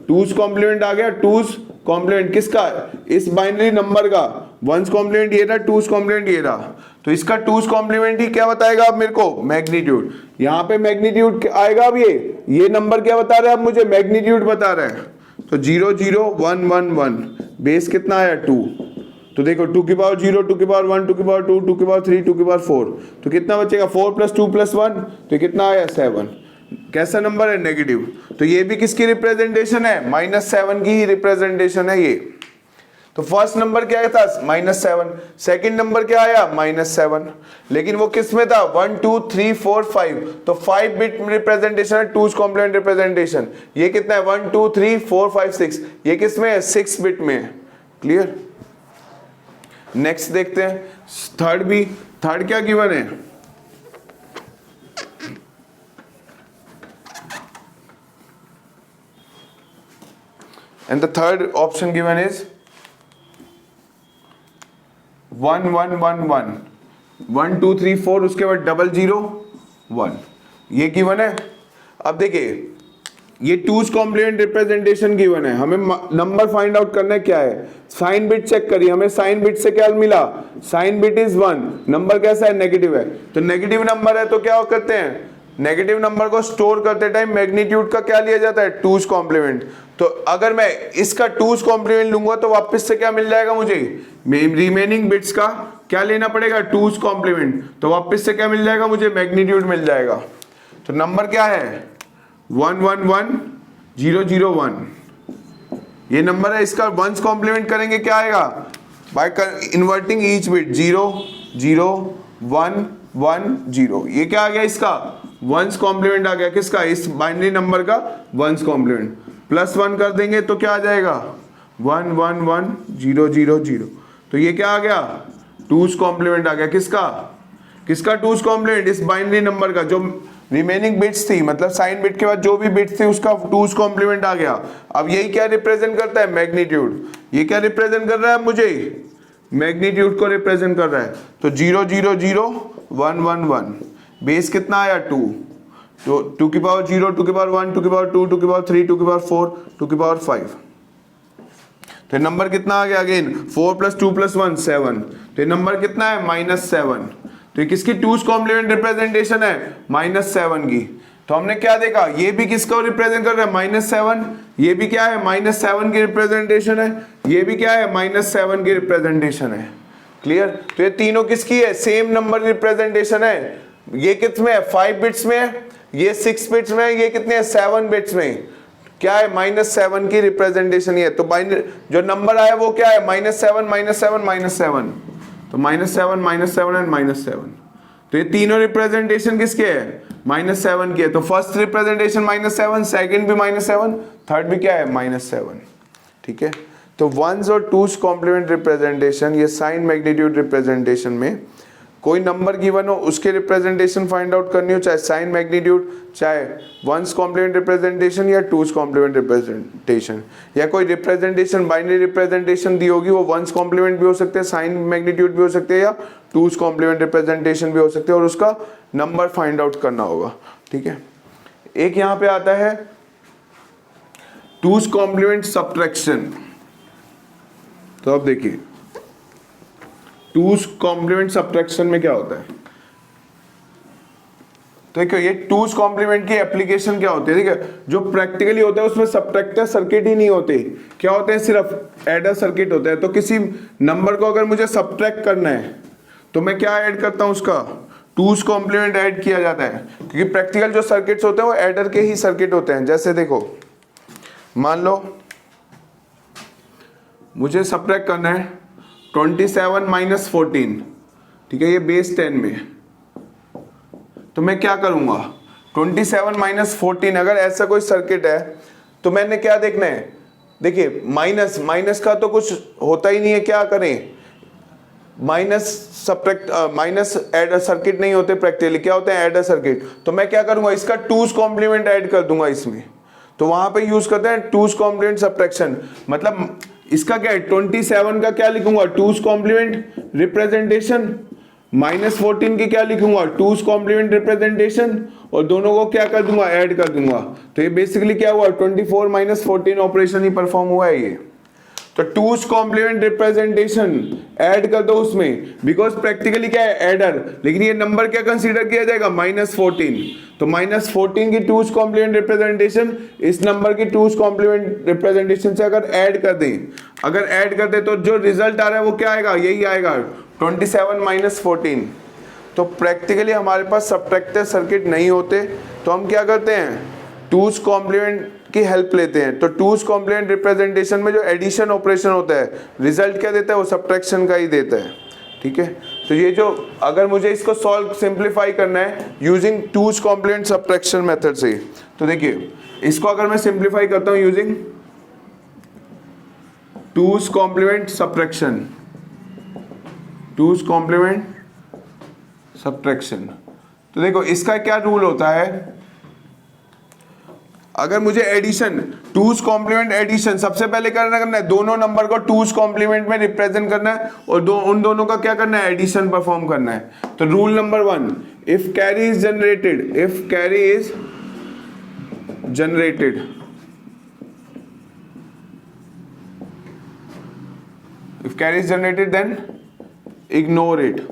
A: टूस कॉम्प्लीमेंट आ गया, टूस कॉम्प्लीमेंट किसका, इस बाइनरी नंबर का, वंस कॉम्प्लीमेंट ये रहा, टूस कॉम्प्लीमेंट ये रहा, तो इसका टूस कॉम्प्लीमेंट ही क्या बताएगा अब मेरे को मैग्नीट्यूड, यहाँ पे मैग्नीट्यूड आएगा, अब ये नंबर क्या बता रहा है, अब मुझे मैग्नीट्यूड बता रहा है, तो 0 0 1 1 1, बेस कितना आया 2, तो देखो 2 की पावर 0 2 की पावर 1 2 की पावर 2 2 की पावर 3 2 की पावर 4, तो कितना बचेगा 4 + 2 + 1, तो कितना आया 7, कैसा नंबर है नेगेटिव, तो ये भी किसकी रिप्रेजेंटेशन है -7 की ही रिप्रेजेंटेशन है ये, तो फर्स्ट नंबर क्या था -7, सेकंड नंबर क्या आया -7, लेकिन वो किस में था 1 2 3 4 5, तो 5 बिट रिप्रेजेंटेशन है टूस कॉम्प्लीमेंट रिप्रेजेंटेशन, ये कितना है 1 2 3 4 5 6, ये किस में है 6 बिट में, क्लियर। नेक्स्ट देखते हैं थर्ड क्या गिवन है, and the third option given is 1 1 1 1 1 2 3 4, उसके बाद 0 0 1, ये गिवन है। अब देखिए ये टूस कॉम्प्लीमेंट रिप्रेजेंटेशन गिवन है, हमें नंबर फाइंड आउट करना है, क्या है साइन बिट चेक करिए, हमें साइन बिट से क्या मिला, साइन बिट इज 1, नंबर कैसा है नेगेटिव है, तो नेगेटिव नंबर है तो क्या करते हैं, नेगेटिव नंबर को स्टोर करते टाइम मैग्नीट्यूड का क्या लिया जाता है टूस कॉम्प्लीमेंट, तो अगर मैं इसका टूस कॉम्प्लीमेंट लूंगा तो वापस से क्या मिल जाएगा मुझे, रिमेनिंग बिट्स का क्या लेना पड़ेगा टूस कॉम्प्लीमेंट, तो वापस से क्या मिल जाएगा मुझे मैग्नीट्यूड मिल जाएगा, तो नंबर क्या है 1 1 1 0 0 1, ये नंबर है, इसका वंस कॉम्प्लीमेंट करेंगे क्या आएगा, बाय इन्वर्टिंग ईच बिट 0 0 1 1 0, ये क्या आ गया इसका वंस कॉम्प्लीमेंट आ गया, किसका इस बाइनरी नंबर का वंस कॉम्प्लीमेंट, +1 कर देंगे तो क्या आ जाएगा 1 1 1 0 0 0, तो ये क्या आ गया टूस कॉम्प्लीमेंट आ गया, किसका टूस कॉम्प्लीमेंट, इस बाइनरी नंबर का, जो रिमेनिंग बिट्स थी मतलब साइन बिट के बाद जो भी बिट्स थी उसका टूस कॉम्प्लीमेंट आ गया। अब यही क्या रिप्रेजेंट करता है मैग्नीट्यूड, ये क्या रिप्रेजेंट कर रहा है मुझे मैग्नीट्यूड को रिप्रेजेंट कर रहा है, तो 0 0 0 1 1 1, बेस कितना आया 2, तो 2 की पावर 0 2 की पावर 1 2 की पावर 2 2 की पावर 3 2 की पावर 4 2 की पावर 5, तो नंबर कितना आ गया अगेन 4 + 2 + 1 7, तो नंबर कितना है -7, तो ये किसकी टूस कॉम्प्लीमेंट रिप्रेजेंटेशन है -7 की, तो हमने क्या देखा ये भी किसको रिप्रेजेंट कर रहा है -7, ये भी क्या है -7 की रिप्रेजेंटेशन है, ये भी क्या है -7 की रिप्रेजेंटेशन है, क्लियर। तो ये तीनों किसकी है सेम नंबर रिप्रेजेंटेशन है, ये कितने में 5 बिट्स में है, ये 6 बिट्स में है, ये कितने हैं 7 बिट्स में, क्या है -7 की रिप्रेजेंटेशन है, तो बाइनरी जो नंबर आया वो क्या है -7 -7 -7, तो -7 एंड -7, तो ये तीनों रिप्रेजेंटेशन किसके है? -7 के है। तो फर्स्ट रिप्रेजेंटेशन -7, सेकंड भी -7, थर्ड भी क्या है? -7। ठीक है, तो वंस और टूज कॉम्प्लीमेंट रिप्रेजेंटेशन, ये साइन मैग्नीट्यूड रिप्रेजेंटेशन में कोई नंबर गिवन हो उसके रिप्रेजेंटेशन फाइंड आउट करनी हो, चाहे साइन मैग्नीट्यूड, चाहे वंस कॉम्प्लीमेंट रिप्रेजेंटेशन या टूज कॉम्प्लीमेंट रिप्रेजेंटेशन, या कोई रिप्रेजेंटेशन बाइनरी रिप्रेजेंटेशन दी होगी, वो वंस कॉम्प्लीमेंट भी हो सकते हैं, साइन मैग्नीट्यूड भी हो सकते हैं, या टूज कॉम्प्लीमेंट रिप्रेजेंटेशन भी हो सकते हैं, और उसका नंबर फाइंड आउट करना होगा। ठीक है, एक यहाँ पे आता है टूज कॉम्प्लीमेंट सब्ट्रैक्शन। तो अब देखिए टूज कॉम्प्लीमेंट सब्ट्रैक्शन में क्या होता है। तो देखो ये टूज कॉम्प्लीमेंट की एप्लीकेशन क्या होती है, ठीक है, जो प्रैक्टिकली होता है उसमें सब्ट्रैक्टर सर्किट ही नहीं होते, क्या होते हैं? सिर्फ एडर सर्किट होता है। तो किसी नंबर को अगर मुझे सब्ट्रैक्ट करना है तो मैं क्या ऐड करता हूं? उसका टूज कॉम्प्लीमेंट ऐड किया जाता है, क्योंकि प्रैक्टिकल जो सर्किट्स होते हैं वो एडर के ही सर्किट होते हैं। जैसे देखो, मान लो मुझे सब्ट्रैक्ट करना है 27 - 14, ठीक है, ये बेस 10 में, तो मैं क्या करूंगा? 27 - 14, अगर ऐसा कोई सर्किट है तो मैंने क्या देखना है? देखिए माइनस का तो कुछ होता ही नहीं है, क्या करें? माइनस एडर सर्किट नहीं होते प्रैक्टिकली, क्या होते हैं? Adder circuit. तो मैं क्या करूंगा? इसका टूज कॉम्प्लीमेंट ऐड कर दूंगा इसमें, तो वहां पे यूज करते हैं टूज कॉम्प्लीमेंट सब्ट्रैक्शन। मतलब इसका क्या है? 27 का क्या लिखूंगा? टूज कॉम्प्लीमेंट रिप्रेजेंटेशन, -14 की क्या लिखूंगा? टूज कॉम्प्लीमेंट रिप्रेजेंटेशन, और दोनों को क्या कर दूंगा? ऐड कर दूंगा। तो ये बेसिकली क्या हुआ? 24 - 14 ऑपरेशन ही परफॉर्म हुआ है ये। तो टूज कॉम्प्लीमेंट रिप्रेजेंटेशन ऐड कर दो उसमें, बिकॉज प्रैक्टिकली क्या है? एडर, लेकिन ये नंबर क्या कंसीडर किया जाएगा? -14। तो -14 की टूज कॉम्प्लीमेंट रिप्रेजेंटेशन इस नंबर की टूज कॉम्प्लीमेंट रिप्रेजेंटेशन से अगर ऐड कर दें, तो जो रिजल्ट आ रहा है वो क्या आएगा? यही आएगा, 27 - 14। तो प्रैक्टिकली हमारे पास सब्ट्रैक्टर सर्किट नहीं होते, तो हम क्या करते हैं? टूज कॉम्प्लीमेंट की हेल्प लेते हैं। तो टूज कॉम्प्लीमेंट रिप्रेजेंटेशन में जो एडिशन ऑपरेशन होता है, रिजल्ट क्या देता है? वो सब्ट्रैक्शन का ही देता है। ठीक है, तो ये जो, अगर मुझे इसको सॉल्व सिंप्लीफाई करना है using two's complement subtraction method से, तो देखिए इसको अगर मैं सिंप्लीफाई करता हूं using two's complement subtraction, two's complement subtraction, तो देखो इसका क्या रूल होता है? अगर मुझे एडिशन, टूज कॉम्प्लीमेंट एडिशन सबसे पहले करना है, दोनों नंबर को टूज कॉम्प्लीमेंट में रिप्रेजेंट करना है, और उन दोनों का क्या करना है? एडिशन परफॉर्म करना है। तो rule number 1, if carry is generated, if carry is generated, if carry is generated then ignore it.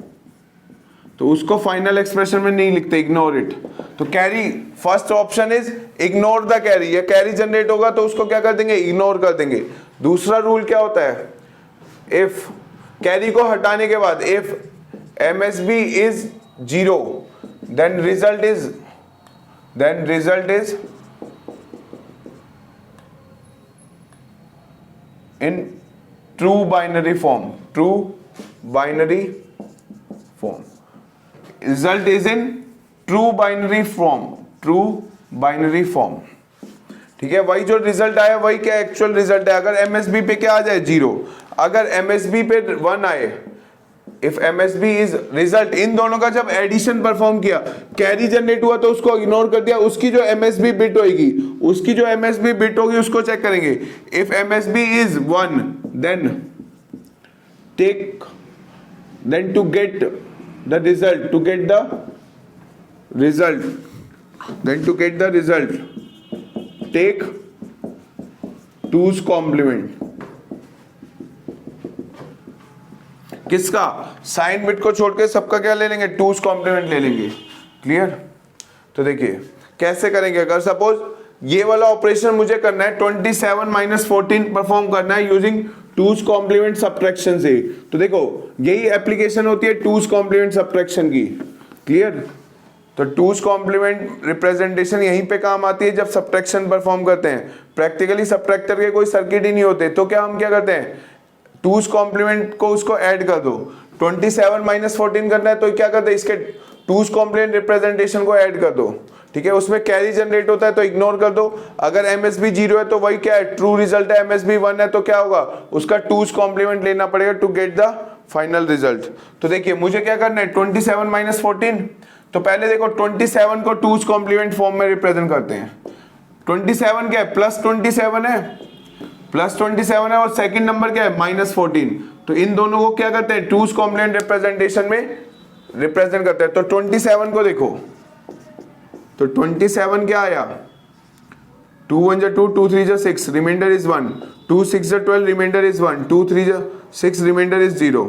A: तो उसको फाइनल एक्सप्रेशन में नहीं लिखते, इग्नोर इट। तो carry, first option is ignore the carry, या कैरी जनरेट होगा तो उसको क्या कर देंगे? इग्नोर कर देंगे। दूसरा रूल क्या होता है? इफ कैरी को हटाने के बाद, if MSB is 0, then result is in true binary form, true binary form, result is in true binary form, true binary form। ठीक है, वही जो रिजल्ट आया वही क्या एक्चुअल रिजल्ट है। अगर MSB पे क्या आ जाए? 0, अगर MSB पे 1 आए, इफ MSB इज रिजल्ट, इन दोनों का जब एडिशन परफॉर्म किया, कैरी जनरेट हुआ तो उसको इग्नोर कर दिया, उसकी जो MSB बिट होगी, उसको चेक करेंगे। If MSB is 1, then to get the result, take two's complement। किसका? साइन बिट को छोड़ के सबका क्या ले लेंगे? टूज कॉम्प्लीमेंट ले लेंगे। क्लियर? तो देखिए कैसे करेंगे। अगर सपोज ये वाला ऑपरेशन मुझे करना है, 27 - 14 परफॉर्म करना है यूजिंग टूज कॉम्प्लीमेंट सब्ट्रैक्शन से, तो देखो यही एप्लीकेशन होती है टूज कॉम्प्लीमेंट सब्ट्रैक्शन की। क्लियर? तो टूज कॉम्प्लीमेंट रिप्रेजेंटेशन यहीं पे काम आती है जब सब्ट्रैक्शन परफॉर्म करते हैं। प्रैक्टिकली सब्ट्रैक्टर के कोई सर्किट ही नहीं होते, तो क्या हम क्या करते हैं? टूज कॉम्प्लीमेंट को उसको ऐड कर दो। 27 माइनस 14 करना है, तो क्या करते हैं, इसके टूज कॉम्प्लीमेंट रिप्रेजेंटेशन को ऐड कर दो, ठीक है, उसमें कैरी जनरेट होता है तो इग्नोर कर दो। अगर MSB 0 है तो वही क्या है, ट्रू रिजल्ट है। MSB 1 है तो क्या होगा, उसका टूज कॉम्प्लीमेंट लेना पड़ेगा to get the final result. तो देखिए मुझे क्या करना है, 27 माइनस 14, तो पहले देखो 27 को टूज कॉम्प्लीमेंट फॉर्म में रिप्रेजेंट करते हैं। 27 क्या है, प्लस 27 है, प्लस 27 है, और सेकंड नंबर क्या है, माइनस 14। तो इन दोनों को क्या करते हैं, टूज कॉम्प्लीमेंट रिप्रेजेंटेशन में रिप्रेजेंट करते हैं। तो 27 को देखो, तो 27 क्या आया, 2 1 जा 2, 2 3 जा 6, रिमाइंडर इज 1, 2 6 जा 12, रिमाइंडर इज 1, 2 3 जा 6, रिमाइंडर इज 0,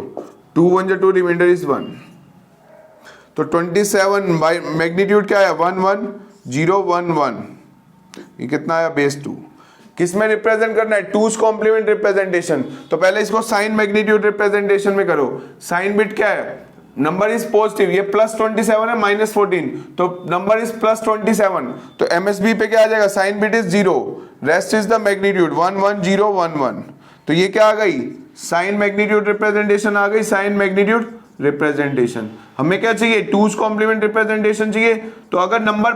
A: 2 1 जा 2, रिमाइंडर इज 1। तो 27 मैग्नीट्यूड क्या आया, 1 1 0 1 1, ये कितना आया, बेस 2। किस में रिप्रेजेंट करना है, टूज कॉम्प्लीमेंट रिप्रेजेंटेशन। तो पहले इसको साइन मैग्नीट्यूड रिप्रेजेंटेशन में करो। साइन बिट क्या है, नंबर इज पॉजिटिव, ये प्लस 27 है माइनस 14, तो नंबर इज प्लस 27, तो MSB पे क्या आ जाएगा, sign bit is 0, rest is the magnitude 1 1 0 1 1। तो ये क्या आ गई, साइन मैग्नीट्यूड रिप्रेजेंटेशन आ गई, साइन मैग्नीट्यूड रिप्रेजेंटेशन। हमें क्या चाहिए, टूज कॉम्प्लीमेंट रिप्रेजेंटेशन चाहिए। तो अगर नंबर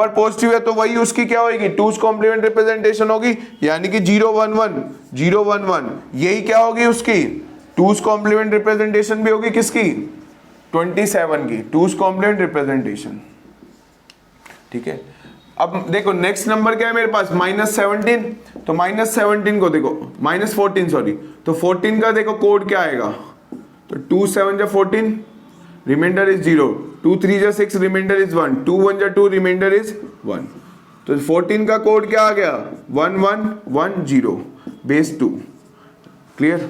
A: पॉजिटिव है तो वही उसकी क्या होगी, टूज कॉम्प्लीमेंट रिप्रेजेंटेशन होगी, यानी कि 0 1 1 0 1 1, यही क्या होगी उसकी टूज कॉम्प्लीमेंट रिप्रेजेंटेशन भी होगी, किसकी, 27 की टूज कॉम्प्लीमेंट रिप्रेजेंटेशन, ठीक है। अब देखो नेक्स्ट नंबर क्या है मेरे पास, माइनस 17, तो माइनस 17 को देखो, माइनस 14 सॉरी, तो 14 का देखो कोड क्या आएगा, तो 2 7 जा 14, रिमाइंडर इज 0, 2 3 जा 6, रिमाइंडर इज 1, 2 1 जा 2, रिमाइंडर इज 1। तो 14 का कोड क्या आ गया, 1 1 1 0 बेस 2, क्लियर,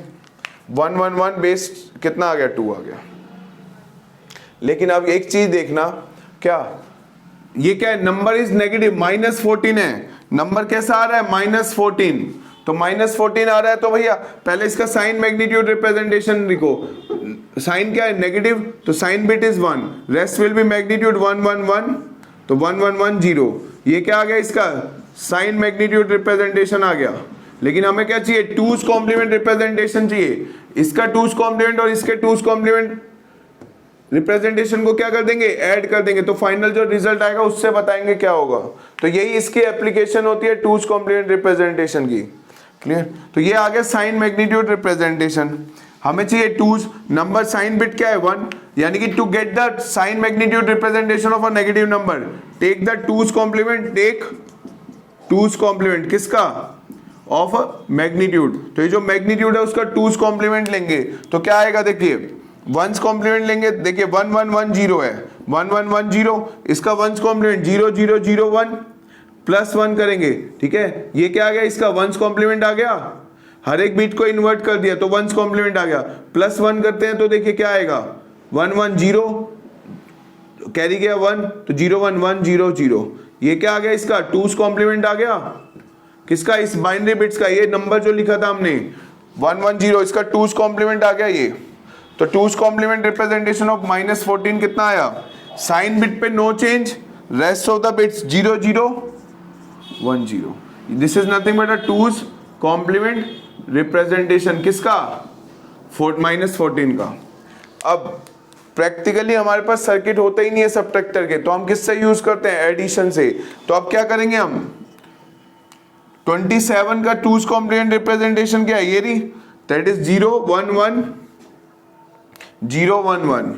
A: 1 1 1 बेस कितना आ गया, 2 आ गया। लेकिन अब एक चीज देखना, क्या ये क्या है, नंबर इज नेगेटिव, माइनस 14 है, नंबर कैसा आ रहा है, माइनस 14, तो माइनस 14 आ रहा है, तो भैया पहले इसका साइन मैग्नीट्यूड रिप्रेजेंटेशन लिखो। साइन क्या है, नेगेटिव, तो sign bit is 1, rest will be magnitude 1 1 1, तो 1 1 1 0, ये क्या आ गया, इसका साइन मैग्नीट्यूड रिप्रेजेंटेशन आ गया। लेकिन हमें क्या चाहिए, टूज कॉम्प्लीमेंट रिप्रेजेंटेशन चाहिए। इसका टूज कॉम्प्लीमेंट और इसके टूज कॉम्प्लीमेंट रिप्रेजेंटेशन को क्या कर देंगे, ऐड कर देंगे, तो फाइनल जो रिजल्ट आएगा उससे बताएंगे क्या होगा। तो यही इसकी एप्लीकेशन होती है टूज कॉम्प्लीमेंट रिप्रेजेंटेशन की, क्लियर। तो ये आ गया साइन मैग्नीट्यूड रिप्रेजेंटेशन। हमें चाहिए टूज नंबर, साइन बिट क्या है 1, यानी कि to get the sign magnitude representation of a negative number take the two's complement, take two's complement किसका, ऑफ मैग्नीट्यूड। तो ये जो मैग्नीट्यूड है उसका टूज कॉम्प्लीमेंट लेंगे, तो क्या आएगा, देखिए वंस कॉम्प्लीमेंट लेंगे, देखिए 1 1 1 0 है, 1 1 1 0, इसका वंस कॉम्प्लीमेंट 0 0 0 1 प्लस 1 करेंगे, ठीक है, ये क्या आ गया, इसका वंस कॉम्प्लीमेंट आ गया, हर एक बीट को इन्वर्ट कर दिया तो वंस कॉम्प्लीमेंट आ गया, प्लस 1 करते हैं तो देखिए क्या आएगा, 1 1 0, कैरी गया 1, तो 0 1 1 0 0, ये क्या आ गया, इसका टूज कॉम्प्लीमेंट आ गया, किसका, इस बाइनरी बिट्स का, ये नंबर जो लिखा था हमने 1 1 0, इसका टूज कॉम्प्लीमेंट आ गया ये। तो two's complement representation of minus 14 कितना आया, साइन बिट पे no change, rest of the bits 0 0 1 0, this is nothing but a two's complement representation, किसका, माइनस 14 का। अब प्रैक्टिकली हमारे पास सर्किट होते ही नहीं है सबट्रैक्टर के, तो हम किससे यूज करते हैं, एडिशन से। तो अब क्या करेंगे हम, 27 का टूज कॉम्प्लीमेंट रिप्रेजेंटेशन क्या है, ये रही, दैट इज 0 1 1 0 1 1,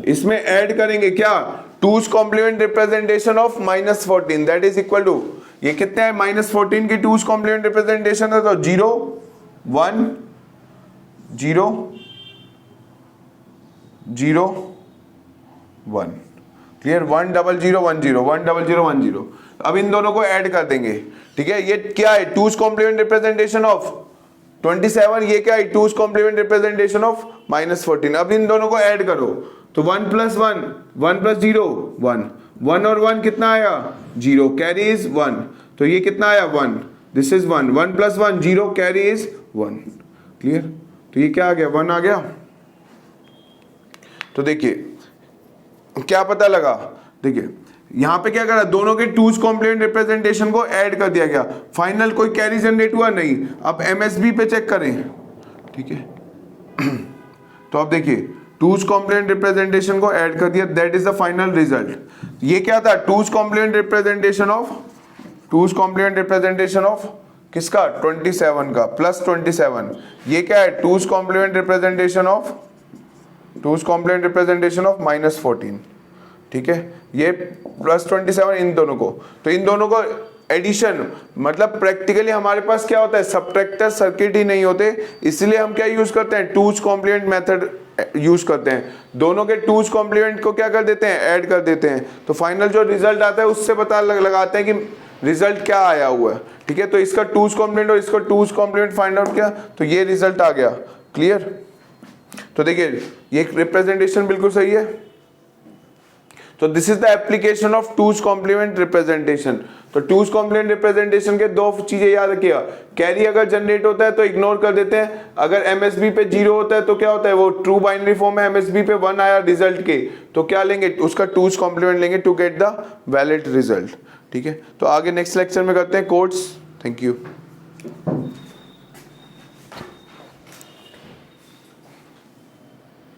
A: इसमें ऐड करेंगे क्या, two's complement representation of minus 14, that is equal to, ये कितने है, माइनस 14 की टूज कॉम्प्लीमेंट रिप्रेजेंटेशन है, तो 0 1 0 0 1, क्लियर, 1 0 0 1 0 1 0 0 1 0। अब इन दोनों को ऐड कर देंगे, ठीक है, ये क्या है, टूज कॉम्प्लीमेंट रिप्रेजेंटेशन ऑफ 27, ये क्या है, two's complement representation of minus 14। अब इन दोनों को ऐड करो, तो 1 प्लस 1 1 प्लस 0 1, 1 और 1 कितना आया, 0, कैरी इज 1, तो ये कितना आया 1, this is 1, 1 plus 1 0, carry is 1, clear. तो ये क्या आ गया, 1 आ गया। तो देखिए क्या पता लगा, देखिए यहां पे क्या करा, दोनों के टूज कॉम्प्लीमेंट रिप्रेजेंटेशन को ऐड कर दिया गया, फाइनल कोई कैरी जनरेट हुआ नहीं। अब MSB पे चेक करें, ठीक है, तो अब देखिए टूज कॉम्प्लीमेंट रिप्रेजेंटेशन को ऐड कर दिया, that is the final result. ये क्या था, टूज कॉम्प्लीमेंट रिप्रेजेंटेशन ऑफ किसका, 27 का प्लस 27। ये क्या है, टूज कॉम्प्लीमेंट रिप्रेजेंटेशन ऑफ -14। ठीक है, ये प्लस 27 इन दोनों को, तो इन दोनों को एडिशन, मतलब प्रैक्टिकली हमारे पास क्या होता है, सबट्रैक्टर सर्किट ही नहीं होते, इसलिए हम क्या यूज करते हैं, टूज कॉम्प्लीमेंट मेथड यूज करते हैं। दोनों के टूज कॉम्प्लीमेंट को क्या कर देते हैं, ऐड कर देते हैं, तो फाइनल जो रिजल्ट आता है उससे पता लगाते हैं कि रिजल्ट क्या आया हुआ है। ठीक है, तो इसका टूज कॉम्प्लीमेंट और इसका टूज कॉम्प्लीमेंट फाइंड आउट किया तो ये रिजल्ट आ गया। क्लियर, तो देखिए ये रिप्रेजेंटेशन बिल्कुल सही है। तो this is the application of two's complement representation. तो टूज कॉम्प्लीमेंट रिप्रेजेंटेशन के दो चीजें याद रखिएगा, कैरी अगर जनरेट होता है तो इग्नोर कर देते हैं, अगर एमएसबी पे 0 होता है तो क्या होता है, वो ट्रू बाइनरी फॉर्म है, एमएसबी पे 1 आया रिजल्ट के तो क्या लेंगे, उसका टूज कॉम्प्लीमेंट लेंगे to get the valid result. ठीक है, तो आगे नेक्स्ट लेक्चर में करते हैं कोड्स। Thank you.